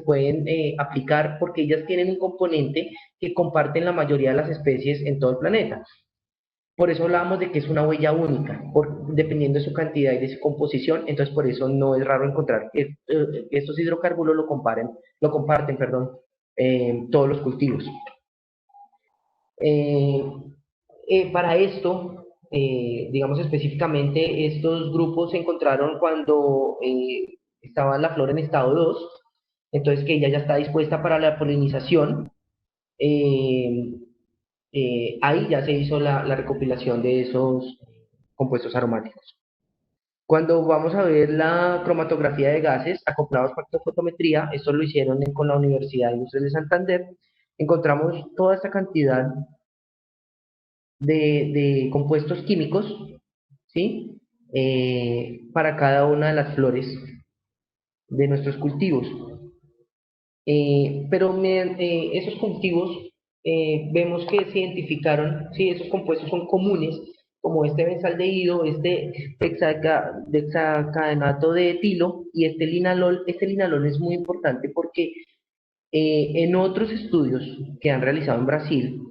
pueden aplicar porque ellas tienen un componente que comparten la mayoría de las especies en todo el planeta. Por eso hablábamos de que es una huella única, dependiendo de su cantidad y de su composición, entonces por eso no es raro encontrar que estos hidrocarburos lo comparten, todos los cultivos. Para esto, digamos específicamente, estos grupos se encontraron cuando estaba la flor en estado 2, entonces que ella ya está dispuesta para la polinización. Ahí ya se hizo la recopilación de esos compuestos aromáticos. Cuando vamos a ver la cromatografía de gases acoplados a espectrofotometría, esto lo hicieron con la Universidad Industrial de Santander, encontramos toda esta cantidad de compuestos químicos, ¿sí? Para cada una de las flores de nuestros cultivos. Pero esos cultivos vemos que se identificaron, ¿sí? Esos compuestos son comunes, como este benzaldehído, este hexacadenato de etilo y este linalol. Este linalol es muy importante porque en otros estudios que han realizado en Brasil,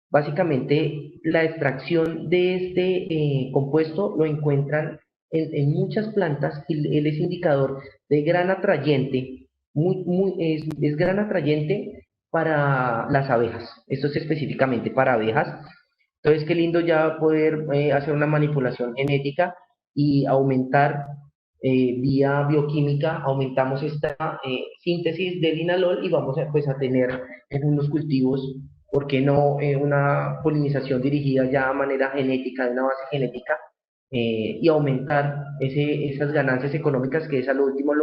básicamente la extracción de este compuesto lo encuentran en muchas plantas y él es indicador de gran atrayente, es gran atrayente para las abejas. Esto es específicamente para abejas. Entonces, qué lindo ya poder hacer una manipulación genética y aumentar vía bioquímica, aumentamos esta síntesis del linalol y vamos pues, a tener en unos cultivos, ¿por qué no una polinización dirigida ya a manera genética, de una base genética, y aumentar esas ganancias económicas, que es a lo último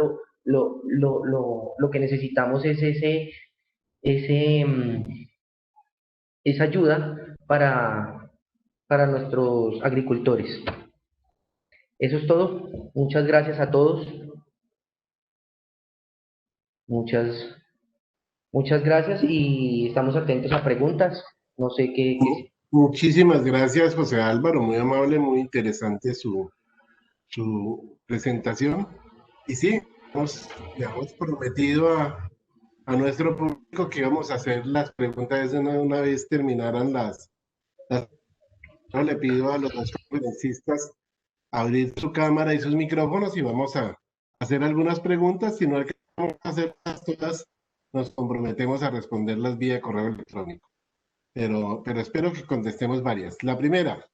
lo que necesitamos, es esa ayuda para nuestros agricultores. Eso es todo. Muchas gracias a todos. Muchas gracias y estamos atentos a preguntas. No sé qué. Muchísimas gracias, José Álvaro. Muy amable, muy interesante su presentación. Y sí, le hemos prometido a nuestro público que íbamos a hacer las preguntas una vez terminaran no, le pido a los dos conferencistas abrir su cámara y sus micrófonos y vamos a hacer algunas preguntas. Si no alcanzamos a hacerlas todas, nos comprometemos a responderlas vía correo electrónico. Pero espero que contestemos varias. La primera,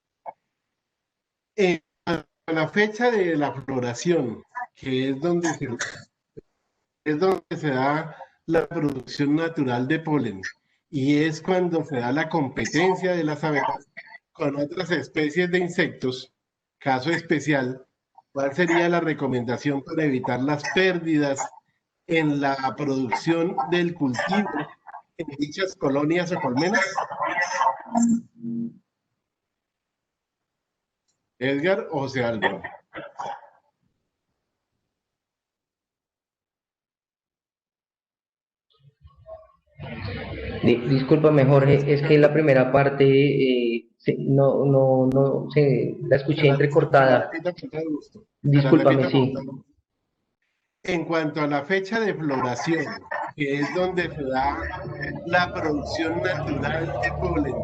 a la fecha de la floración, que es donde se da la producción natural de polen, y es cuando se da la competencia de las abejas con otras especies de insectos. Caso especial, ¿cuál sería la recomendación para evitar las pérdidas en la producción del cultivo en dichas colonias o colmenas? Edgar o José Álvaro. Disculpa, Jorge, es que la primera parte la escuché entrecortada. Discúlpame, sí. En cuanto a la fecha de floración, que es donde se da la producción natural de polen,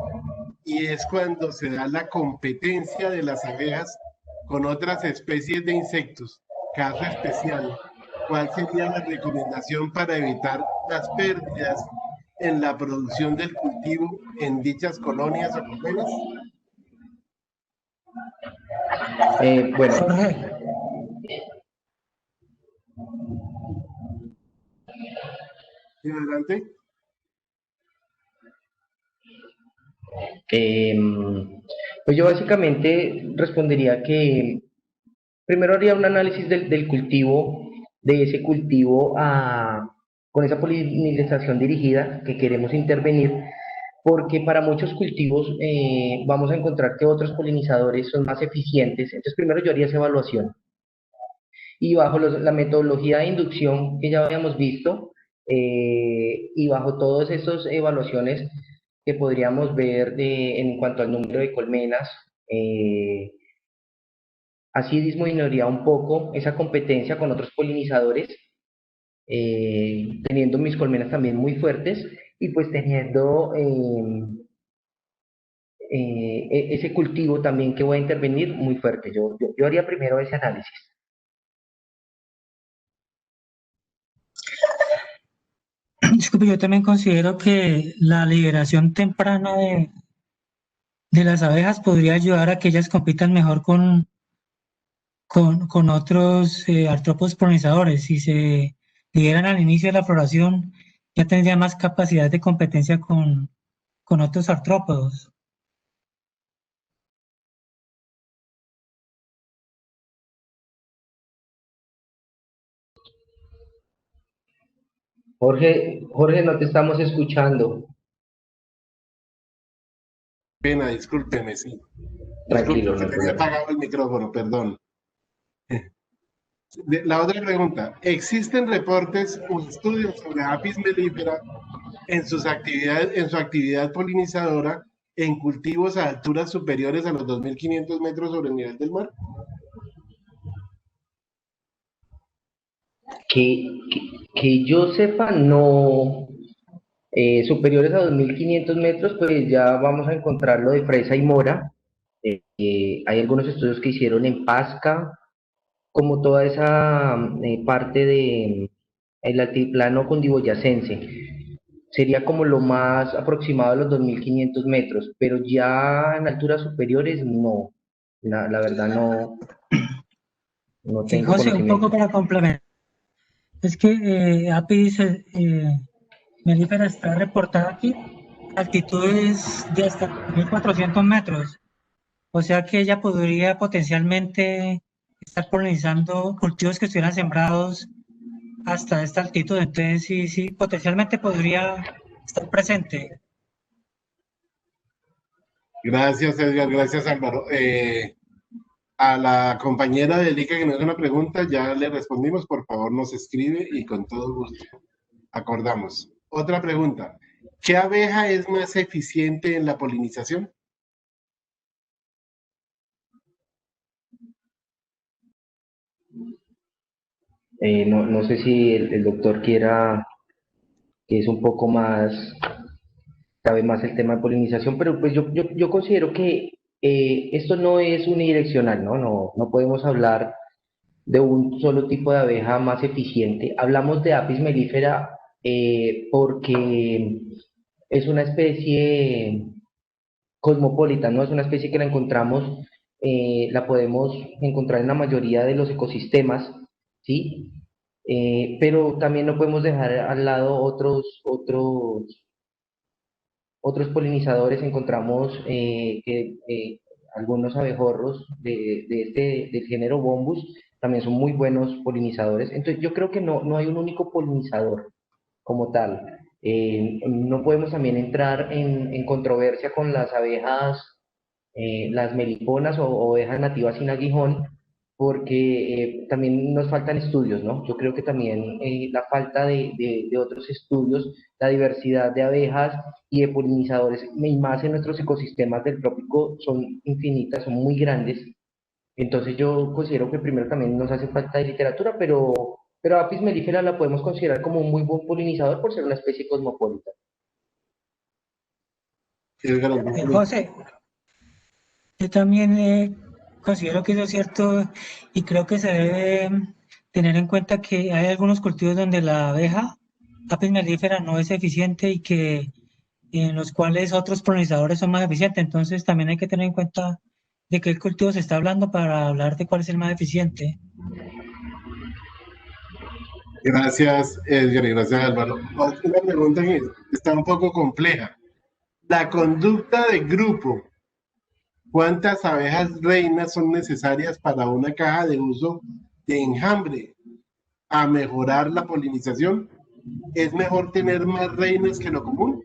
y es cuando se da la competencia de las abejas con otras especies de insectos, caso especial, ¿cuál sería la recomendación para evitar las pérdidas en la producción del cultivo en dichas colonias o colmenas? Bueno. Jorge. Sí, adelante. Pues yo básicamente respondería que primero haría un análisis del cultivo, de ese cultivo con esa polinización dirigida que queremos intervenir, porque para muchos cultivos vamos a encontrar que otros polinizadores son más eficientes. Entonces primero yo haría esa evaluación. y bajo la metodología de inducción que ya habíamos visto, y bajo todas estas evaluaciones que podríamos ver en cuanto al número de colmenas, así disminuiría un poco esa competencia con otros polinizadores, teniendo mis colmenas también muy fuertes y pues teniendo ese cultivo también que voy a intervenir muy fuerte. Yo haría primero ese análisis. Disculpe, yo también considero que la liberación temprana de las abejas podría ayudar a que ellas compitan mejor con otros artrópodos polinizadores. Si se liberan al inicio de la floración, ya tendría más capacidad de competencia con otros artrópodos. Jorge, no te estamos escuchando. Pena, discúlpeme, sí. Tranquilo, Disculpe, no se hay me había problema. apagado el micrófono, perdón. La otra pregunta, ¿existen reportes o estudios sobre Apis mellifera en sus actividades, en su actividad polinizadora en cultivos a alturas superiores a los 2.500 metros sobre el nivel del mar? Que yo sepa, no. Superiores a 2.500 metros, pues ya vamos a encontrar lo de fresa y mora. Hay algunos estudios que hicieron en Pasca, como toda esa parte de el altiplano cundiboyacense. Sería como lo más aproximado a los 2.500 metros, pero ya en alturas superiores no. La verdad no Sí, tengo José, un poco conocimiento. para complementar. Es que Apis mellifera está reportada aquí altitudes de hasta 1.400 metros. O sea que ella podría potencialmente estar polinizando cultivos que estuvieran sembrados hasta esta altitud. Entonces, sí, sí, potencialmente podría estar presente. Gracias, Edgar, gracias, Álvaro. A la compañera de Erika que nos hizo una pregunta, ya le respondimos, por favor nos escribe y con todo gusto acordamos. Otra pregunta, ¿qué abeja es más eficiente en la polinización? No sé si el doctor quiera, que es un poco más, sabe más el tema de polinización, pero pues yo considero que esto no es unidireccional, ¿no? No podemos hablar de un solo tipo de abeja más eficiente. Hablamos de Apis mellifera porque es una especie cosmopolita, ¿no? Es una especie que la encontramos, la podemos encontrar en la mayoría de los ecosistemas, ¿sí? Pero también no podemos dejar al lado otros polinizadores. Encontramos que algunos abejorros del género Bombus también son muy buenos polinizadores. Entonces yo creo que no hay un único polinizador como tal. No podemos también entrar en controversia con las abejas, las meliponas o ovejas nativas sin aguijón, porque también nos faltan estudios, ¿no? Yo creo que también la falta de otros estudios, la diversidad de abejas y de polinizadores, y más en nuestros ecosistemas del trópico, son infinitas, son muy grandes. Entonces yo considero que primero también nos hace falta de literatura, pero Apis mellifera la podemos considerar como un muy buen polinizador por ser una especie cosmopolita. Edgar, ¿algún comentario? José, yo también considero que eso es cierto y creo que se debe tener en cuenta que hay algunos cultivos donde la abeja Apis mellifera no es eficiente y que en los cuales otros polinizadores son más eficientes. Entonces también hay que tener en cuenta de qué cultivo se está hablando para hablar de cuál es el más eficiente. Gracias, Edgar, y gracias, Álvaro. Una pregunta que está un poco compleja. La conducta de grupo, ¿cuántas abejas reinas son necesarias para una caja de uso de enjambre? A mejorar la polinización, ¿es mejor tener más reinas que lo común?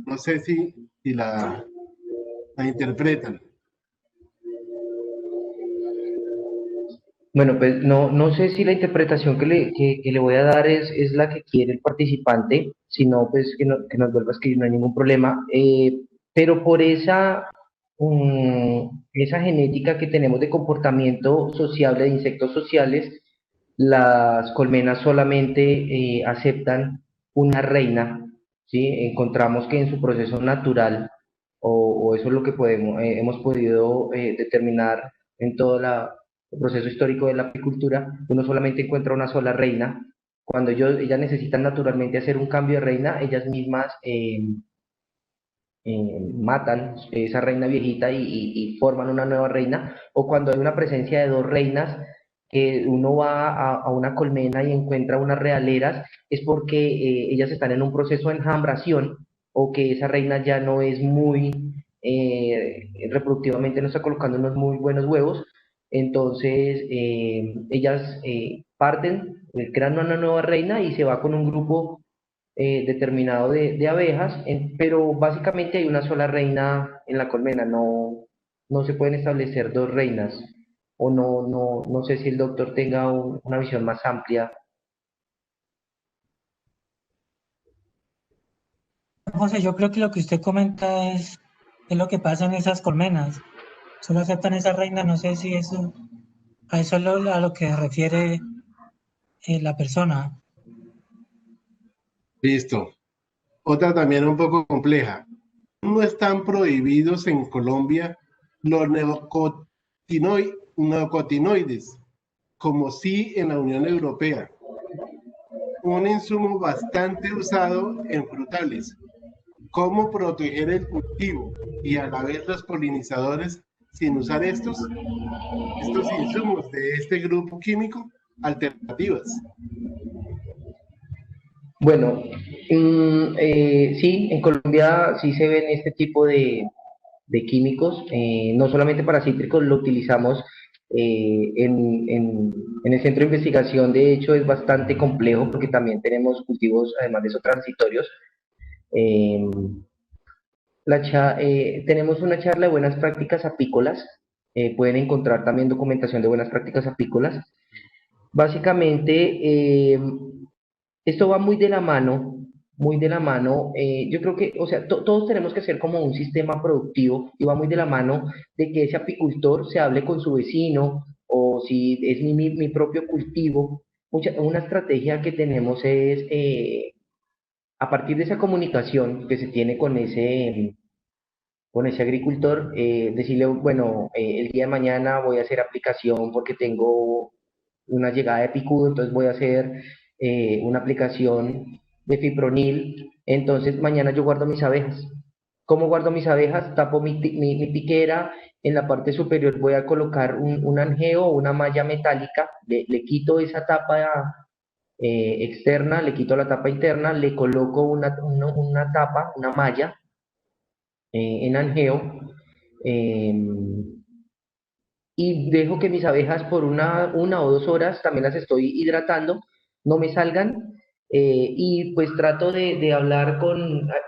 No sé si la interpretan. Bueno, pues no sé si la interpretación que le voy a dar es la que quiere el participante, si no, pues que nos vuelva a escribir, no hay ningún problema. Pero por esa genética que tenemos de comportamiento sociable de insectos sociales, las colmenas solamente aceptan una reina, ¿sí? Encontramos que en su proceso natural, o eso es lo que hemos podido determinar en todo el proceso histórico de la apicultura, uno solamente encuentra una sola reina. Cuando ellas necesitan naturalmente hacer un cambio de reina, ellas mismas matan esa reina viejita y forman una nueva reina, o cuando hay una presencia de dos reinas, que uno va a una colmena y encuentra unas realeras, es porque ellas están en un proceso de enjambración, o que esa reina ya no es reproductivamente no está colocando unos muy buenos huevos, entonces ellas parten, crean una nueva reina y se va con un grupo determinado de abejas, pero básicamente hay una sola reina en la colmena, no se pueden establecer dos reinas, o no sé si el doctor tenga una visión más amplia. José, yo creo que lo que usted comenta es lo que pasa en esas colmenas. Solo aceptan esa reina, no sé si a eso es a lo que refiere la persona. Listo. Otra también un poco compleja. No están prohibidos en Colombia los neocotinoides, como sí en la Unión Europea, un insumo bastante usado en frutales. ¿Cómo proteger el cultivo y a la vez los polinizadores sin usar estos insumos de este grupo químico? Alternativas. Bueno, sí, en Colombia sí se ven este tipo de químicos, no solamente para cítricos, lo utilizamos en el centro de investigación. De hecho es bastante complejo porque también tenemos cultivos, además de eso, transitorios. Eh, Tenemos una charla de buenas prácticas apícolas, pueden encontrar también documentación de buenas prácticas apícolas. Básicamente, esto va muy de la mano, muy de la mano. Yo creo que, o sea, todos tenemos que ser como un sistema productivo, y va muy de la mano de que ese apicultor se hable con su vecino, o si es mi propio cultivo. Una estrategia que tenemos es, a partir de esa comunicación que se tiene con ese agricultor, decirle, bueno, el día de mañana voy a hacer aplicación porque tengo una llegada de picudo, entonces voy a hacer una aplicación de fipronil, entonces mañana yo guardo mis abejas. ¿Cómo guardo mis abejas? Tapo mi piquera, en la parte superior voy a colocar un angeo o una malla metálica, le quito esa tapa externa, le quito la tapa interna, le coloco una tapa, una malla en angeo, eh, y dejo que mis abejas por una o 2 horas, también las estoy hidratando, no me salgan, y pues trato de hablar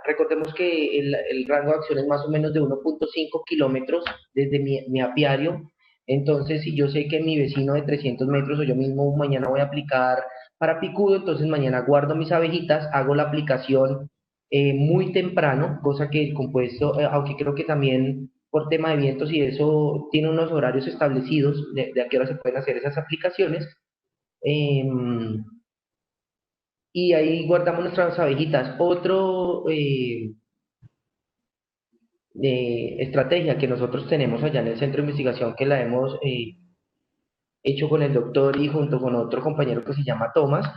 recordemos que el rango de acción es más o menos de 1,5 kilómetros desde mi apiario. Entonces si yo sé que mi vecino de 300 metros o yo mismo mañana voy a aplicar para picudo, entonces mañana guardo mis abejitas, hago la aplicación muy temprano, cosa que el compuesto, aunque creo que también por tema de vientos y eso tiene unos horarios establecidos de a qué hora se pueden hacer esas aplicaciones. eh, y ahí guardamos nuestras abejitas. Otro estrategia que nosotros tenemos allá en el centro de investigación, que la hemos hecho con el doctor y junto con otro compañero que se llama Tomás,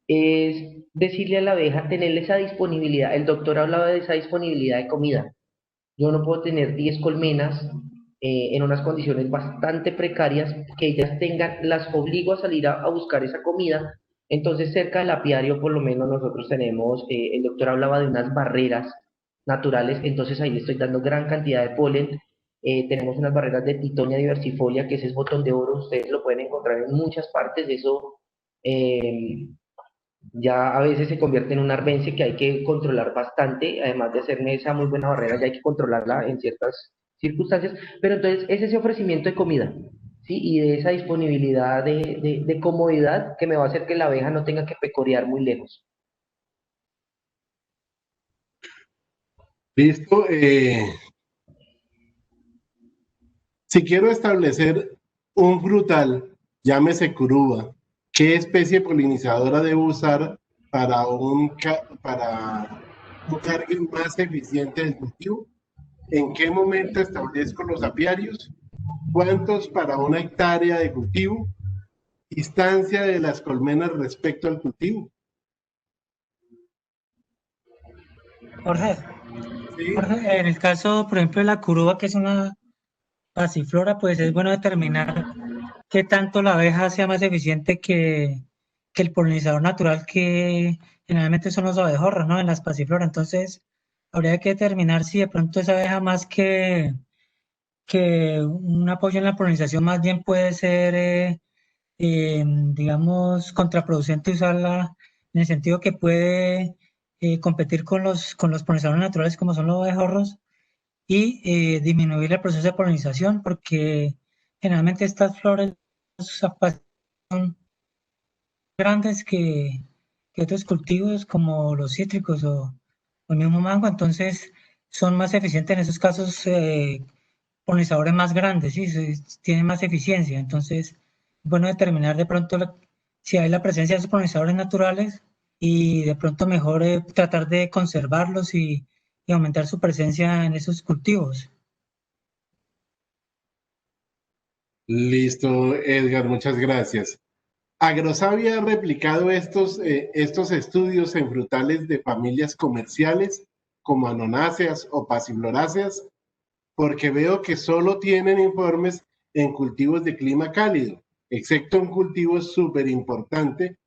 es decirle a la abeja, tenerle esa disponibilidad. El doctor hablaba de esa disponibilidad de comida. Yo no puedo tener 10 colmenas en unas condiciones bastante precarias, que ellas las obligo a salir a buscar esa comida. Entonces, cerca del apiario, por lo menos nosotros tenemos, el doctor hablaba de unas barreras naturales, entonces ahí le estoy dando gran cantidad de polen. Tenemos unas barreras de Titonia diversifolia, que ese es botón de oro, ustedes lo pueden encontrar en muchas partes. De eso ya a veces se convierte en un arbense que hay que controlar bastante, además de hacerme esa muy buena barrera, ya hay que controlarla en ciertas circunstancias, pero entonces es ese ofrecimiento de comida, ¿sí? Y de esa disponibilidad de comodidad que me va a hacer que la abeja no tenga que pecorear muy lejos. Listo. Si quiero establecer un frutal, llámese curuba, ¿qué especie polinizadora debo usar para un cargue más eficiente del cultivo? ¿En qué momento establezco los apiarios? ¿Cuántos para una hectárea de cultivo? ¿Distancia de las colmenas respecto al cultivo? Jorge, Sí, Jorge, en el caso, por ejemplo, de la curuba, que es una pasiflora, pues es bueno determinar qué tanto la abeja sea más eficiente que el polinizador natural, que generalmente son los abejorros, ¿no? En las pasifloras. Entonces, habría que determinar si de pronto esa abeja más que un apoyo en la polinización, más bien puede ser, digamos, contraproducente usarla en el sentido que puede competir con los polinizadores naturales como son los abejorros y disminuir el proceso de polinización, porque generalmente estas flores son grandes que otros cultivos como los cítricos o el mismo mango, entonces son más eficientes en esos casos, polinizadores más grandes, ¿sí? Tienen más eficiencia, entonces bueno determinar de pronto si hay la presencia de esos polinizadores naturales y de pronto mejor tratar de conservarlos y aumentar su presencia en esos cultivos. listo, Edgar, muchas gracias. Agrosavia ha replicado estos estudios en frutales de familias comerciales como anonáceas o pasifloráceas, porque veo que solo tienen informes en cultivos de clima cálido, excepto un cultivo súper importante,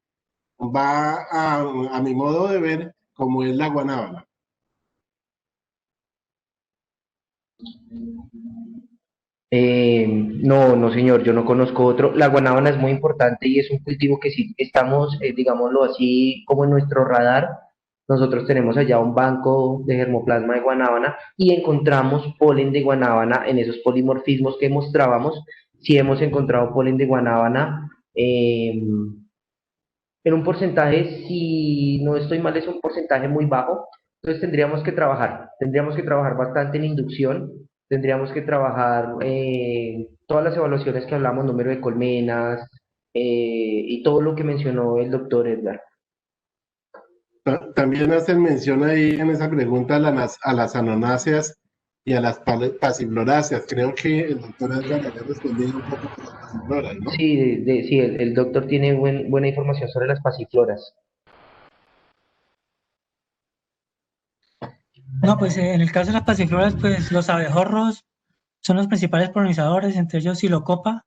a mi modo de ver, como es la guanábana. No, no señor, yo no conozco otro. La guanábana es muy importante y es un cultivo que sí estamos, digámoslo así, como en nuestro radar. Nosotros tenemos allá un banco de germoplasma de guanábana y encontramos polen de guanábana en esos polimorfismos que mostrábamos. Sí hemos encontrado polen de guanábana en un porcentaje, si no estoy mal, es un porcentaje muy bajo. Entonces tendríamos que trabajar bastante en inducción, tendríamos que trabajar todas las evaluaciones que hablamos, número de colmenas y todo lo que mencionó el doctor Edgar. También hacen mención ahí en esa pregunta a las anonáceas y a las pasifloráceas. Creo que el doctor Edgar había respondido un poco por las pasifloras, ¿no? Sí, sí, el doctor tiene buena información sobre las pasifloras. No, pues en el caso de las pasifloras, pues los abejorros son los principales polinizadores, entre ellos Silocopa.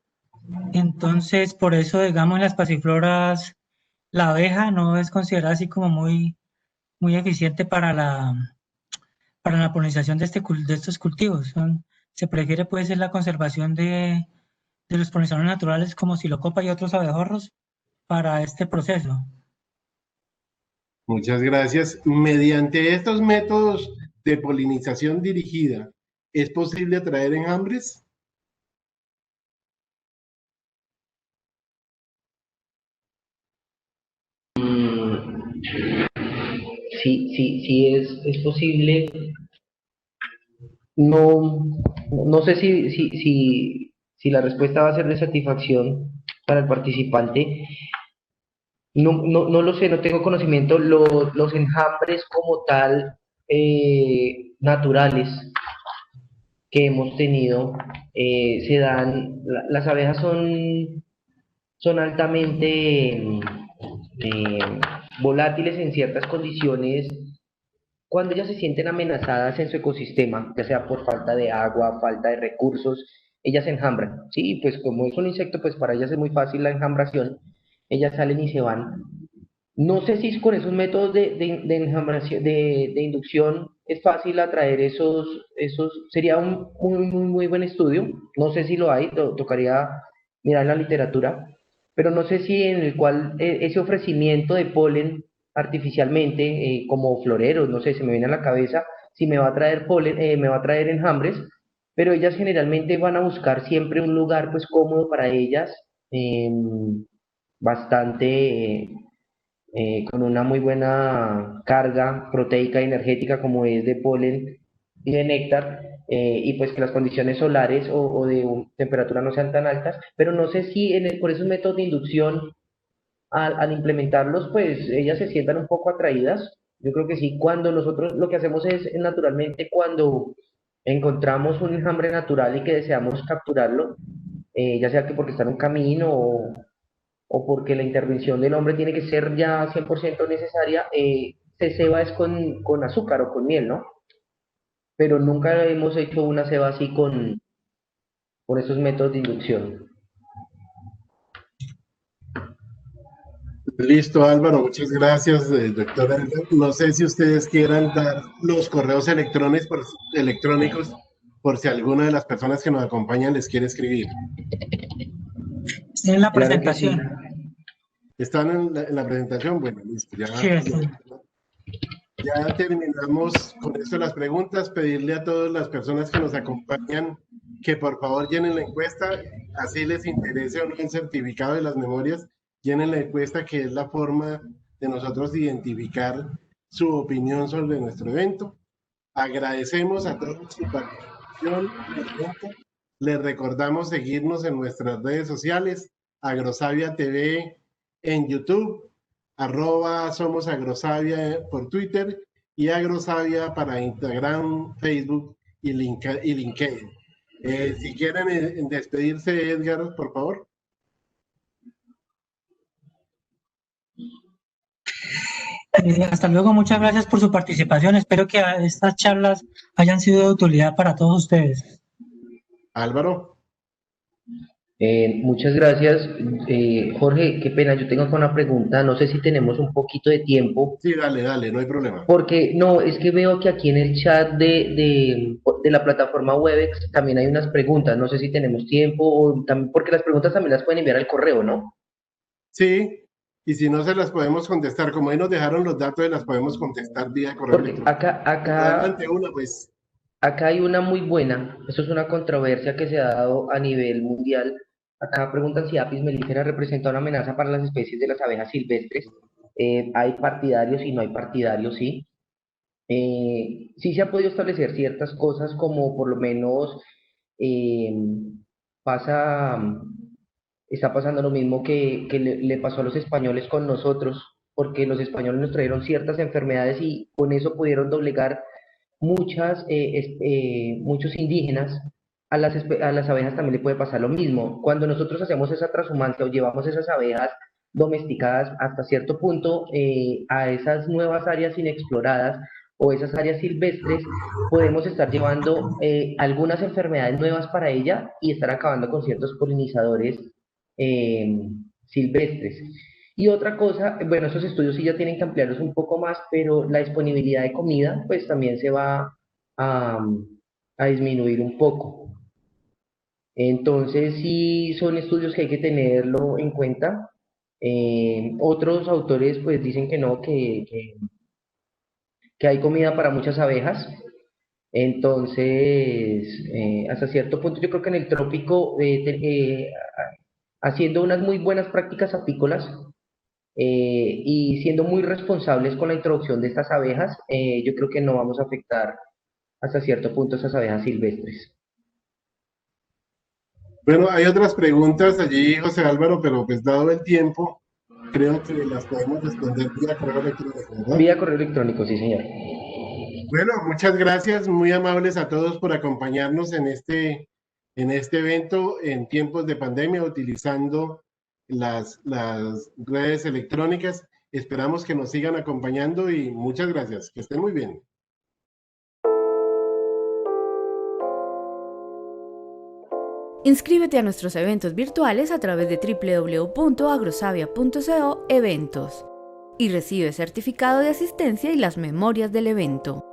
Entonces, por eso, digamos, en las pasifloras, la abeja no es considerada así como muy eficiente para la polinización de, de estos cultivos. Se prefiere, pues, la conservación de los polinizadores naturales como Silocopa y otros abejorros para este proceso. Muchas gracias. Mediante estos métodos de polinización dirigida, ¿es posible atraer enjambres? Mm, sí es posible. No, no sé si la respuesta va a ser de satisfacción para el participante. No lo sé, no tengo conocimiento. Los enjambres como tal, naturales que hemos tenido, se dan, las abejas son altamente eh, volátiles en ciertas condiciones. Cuando ellas se sienten amenazadas en su ecosistema, ya sea por falta de agua, falta de recursos, ellas se enjambran. Sí, pues como es un insecto, pues para ellas es muy fácil la enjambración. Ellas salen y se van. No sé si con esos métodos de enjambración, de inducción, es fácil atraer sería un muy buen estudio. No sé si lo hay, tocaría mirar la literatura, pero no sé si en el cual ese ofrecimiento de polen artificialmente, como floreros, no sé, se me viene a la cabeza, si me va a traer polen, me va a traer enjambres, pero ellas generalmente van a buscar siempre un lugar pues cómodo para ellas, bastante con una muy buena carga proteica y energética como es de polen y de néctar, y pues que las condiciones solares o de temperatura no sean tan altas, pero no sé si por esos métodos de inducción, al implementarlos, pues ellas se sientan un poco atraídas. Yo creo que sí, cuando nosotros lo que hacemos es naturalmente cuando encontramos un enjambre natural y que deseamos capturarlo, ya sea que porque está en un camino o porque la intervención del hombre tiene que ser ya 100% necesaria, se ceba es con azúcar o con miel, ¿no? Pero nunca hemos hecho una ceba así con esos métodos de inducción. Listo, Álvaro, muchas gracias, doctora. No sé si ustedes quieran dar los correos electrónicos por si alguna de las personas que nos acompañan les quiere escribir. En la Claro que sí. presentación. ¿Están en la presentación? Bueno, listo. Sí, está. Ya terminamos con esto las preguntas. Pedirle a todas las personas que nos acompañan que por favor llenen la encuesta, así les interese o no el certificado de las memorias, llenen la encuesta, que es la forma de nosotros identificar su opinión sobre nuestro evento. Agradecemos a todos su participación en el evento. Les recordamos seguirnos en nuestras redes sociales, Agrosavia TV en YouTube, @somos Agrosavia por Twitter y Agrosavia para Instagram, Facebook y LinkedIn. Si quieren despedirse, Edgar, por favor. Hasta luego, muchas gracias por su participación. Espero que estas charlas hayan sido de utilidad para todos ustedes. Álvaro. Muchas gracias. Jorge, qué pena, yo tengo acá una pregunta, no sé si tenemos un poquito de tiempo. Sí, dale, no hay problema. Porque no, es que veo que aquí en el chat de la plataforma Webex también hay unas preguntas, no sé si tenemos tiempo, o también, porque las preguntas también las pueden enviar al correo, ¿no? Sí, y si no se las podemos contestar, como ahí nos dejaron los datos, las podemos contestar vía correo Porque electrónico. Adelante una, pues. Acá hay una muy buena, esto es una controversia que se ha dado a nivel mundial. Acá preguntan si Apis mellifera representa una amenaza para las especies de las abejas silvestres. Hay partidarios y no hay partidarios, sí. Sí se ha podido establecer ciertas cosas como por lo menos eh, pasa, está pasando lo mismo que le pasó a los españoles con nosotros, porque los españoles nos trajeron ciertas enfermedades y con eso pudieron doblegar muchos indígenas. A las abejas también le puede pasar lo mismo. Cuando nosotros hacemos esa transhumancia o llevamos esas abejas domesticadas hasta cierto punto a esas nuevas áreas inexploradas o esas áreas silvestres, podemos estar llevando algunas enfermedades nuevas para ella y estar acabando con ciertos polinizadores silvestres. Y otra cosa, bueno, esos estudios sí ya tienen que ampliarlos un poco más, pero la disponibilidad de comida pues también se va a disminuir un poco. Entonces sí son estudios que hay que tenerlo en cuenta. Otros autores pues dicen que no, que hay comida para muchas abejas. Entonces, hasta cierto punto yo creo que en el trópico, haciendo unas muy buenas prácticas apícolas, y siendo muy responsables con la introducción de estas abejas, yo creo que no vamos a afectar hasta cierto punto a esas abejas silvestres. Bueno, hay otras preguntas allí, José Álvaro, pero pues dado el tiempo, creo que las podemos responder vía correo electrónico, ¿verdad? Vía correo electrónico, sí, señor. Bueno, muchas gracias, muy amables a todos por acompañarnos en este evento en tiempos de pandemia, utilizando las redes electrónicas. Esperamos que nos sigan acompañando y muchas gracias. Que estén muy bien. Inscríbete a nuestros eventos virtuales a través de www.agrosavia.co eventos y recibe certificado de asistencia y las memorias del evento.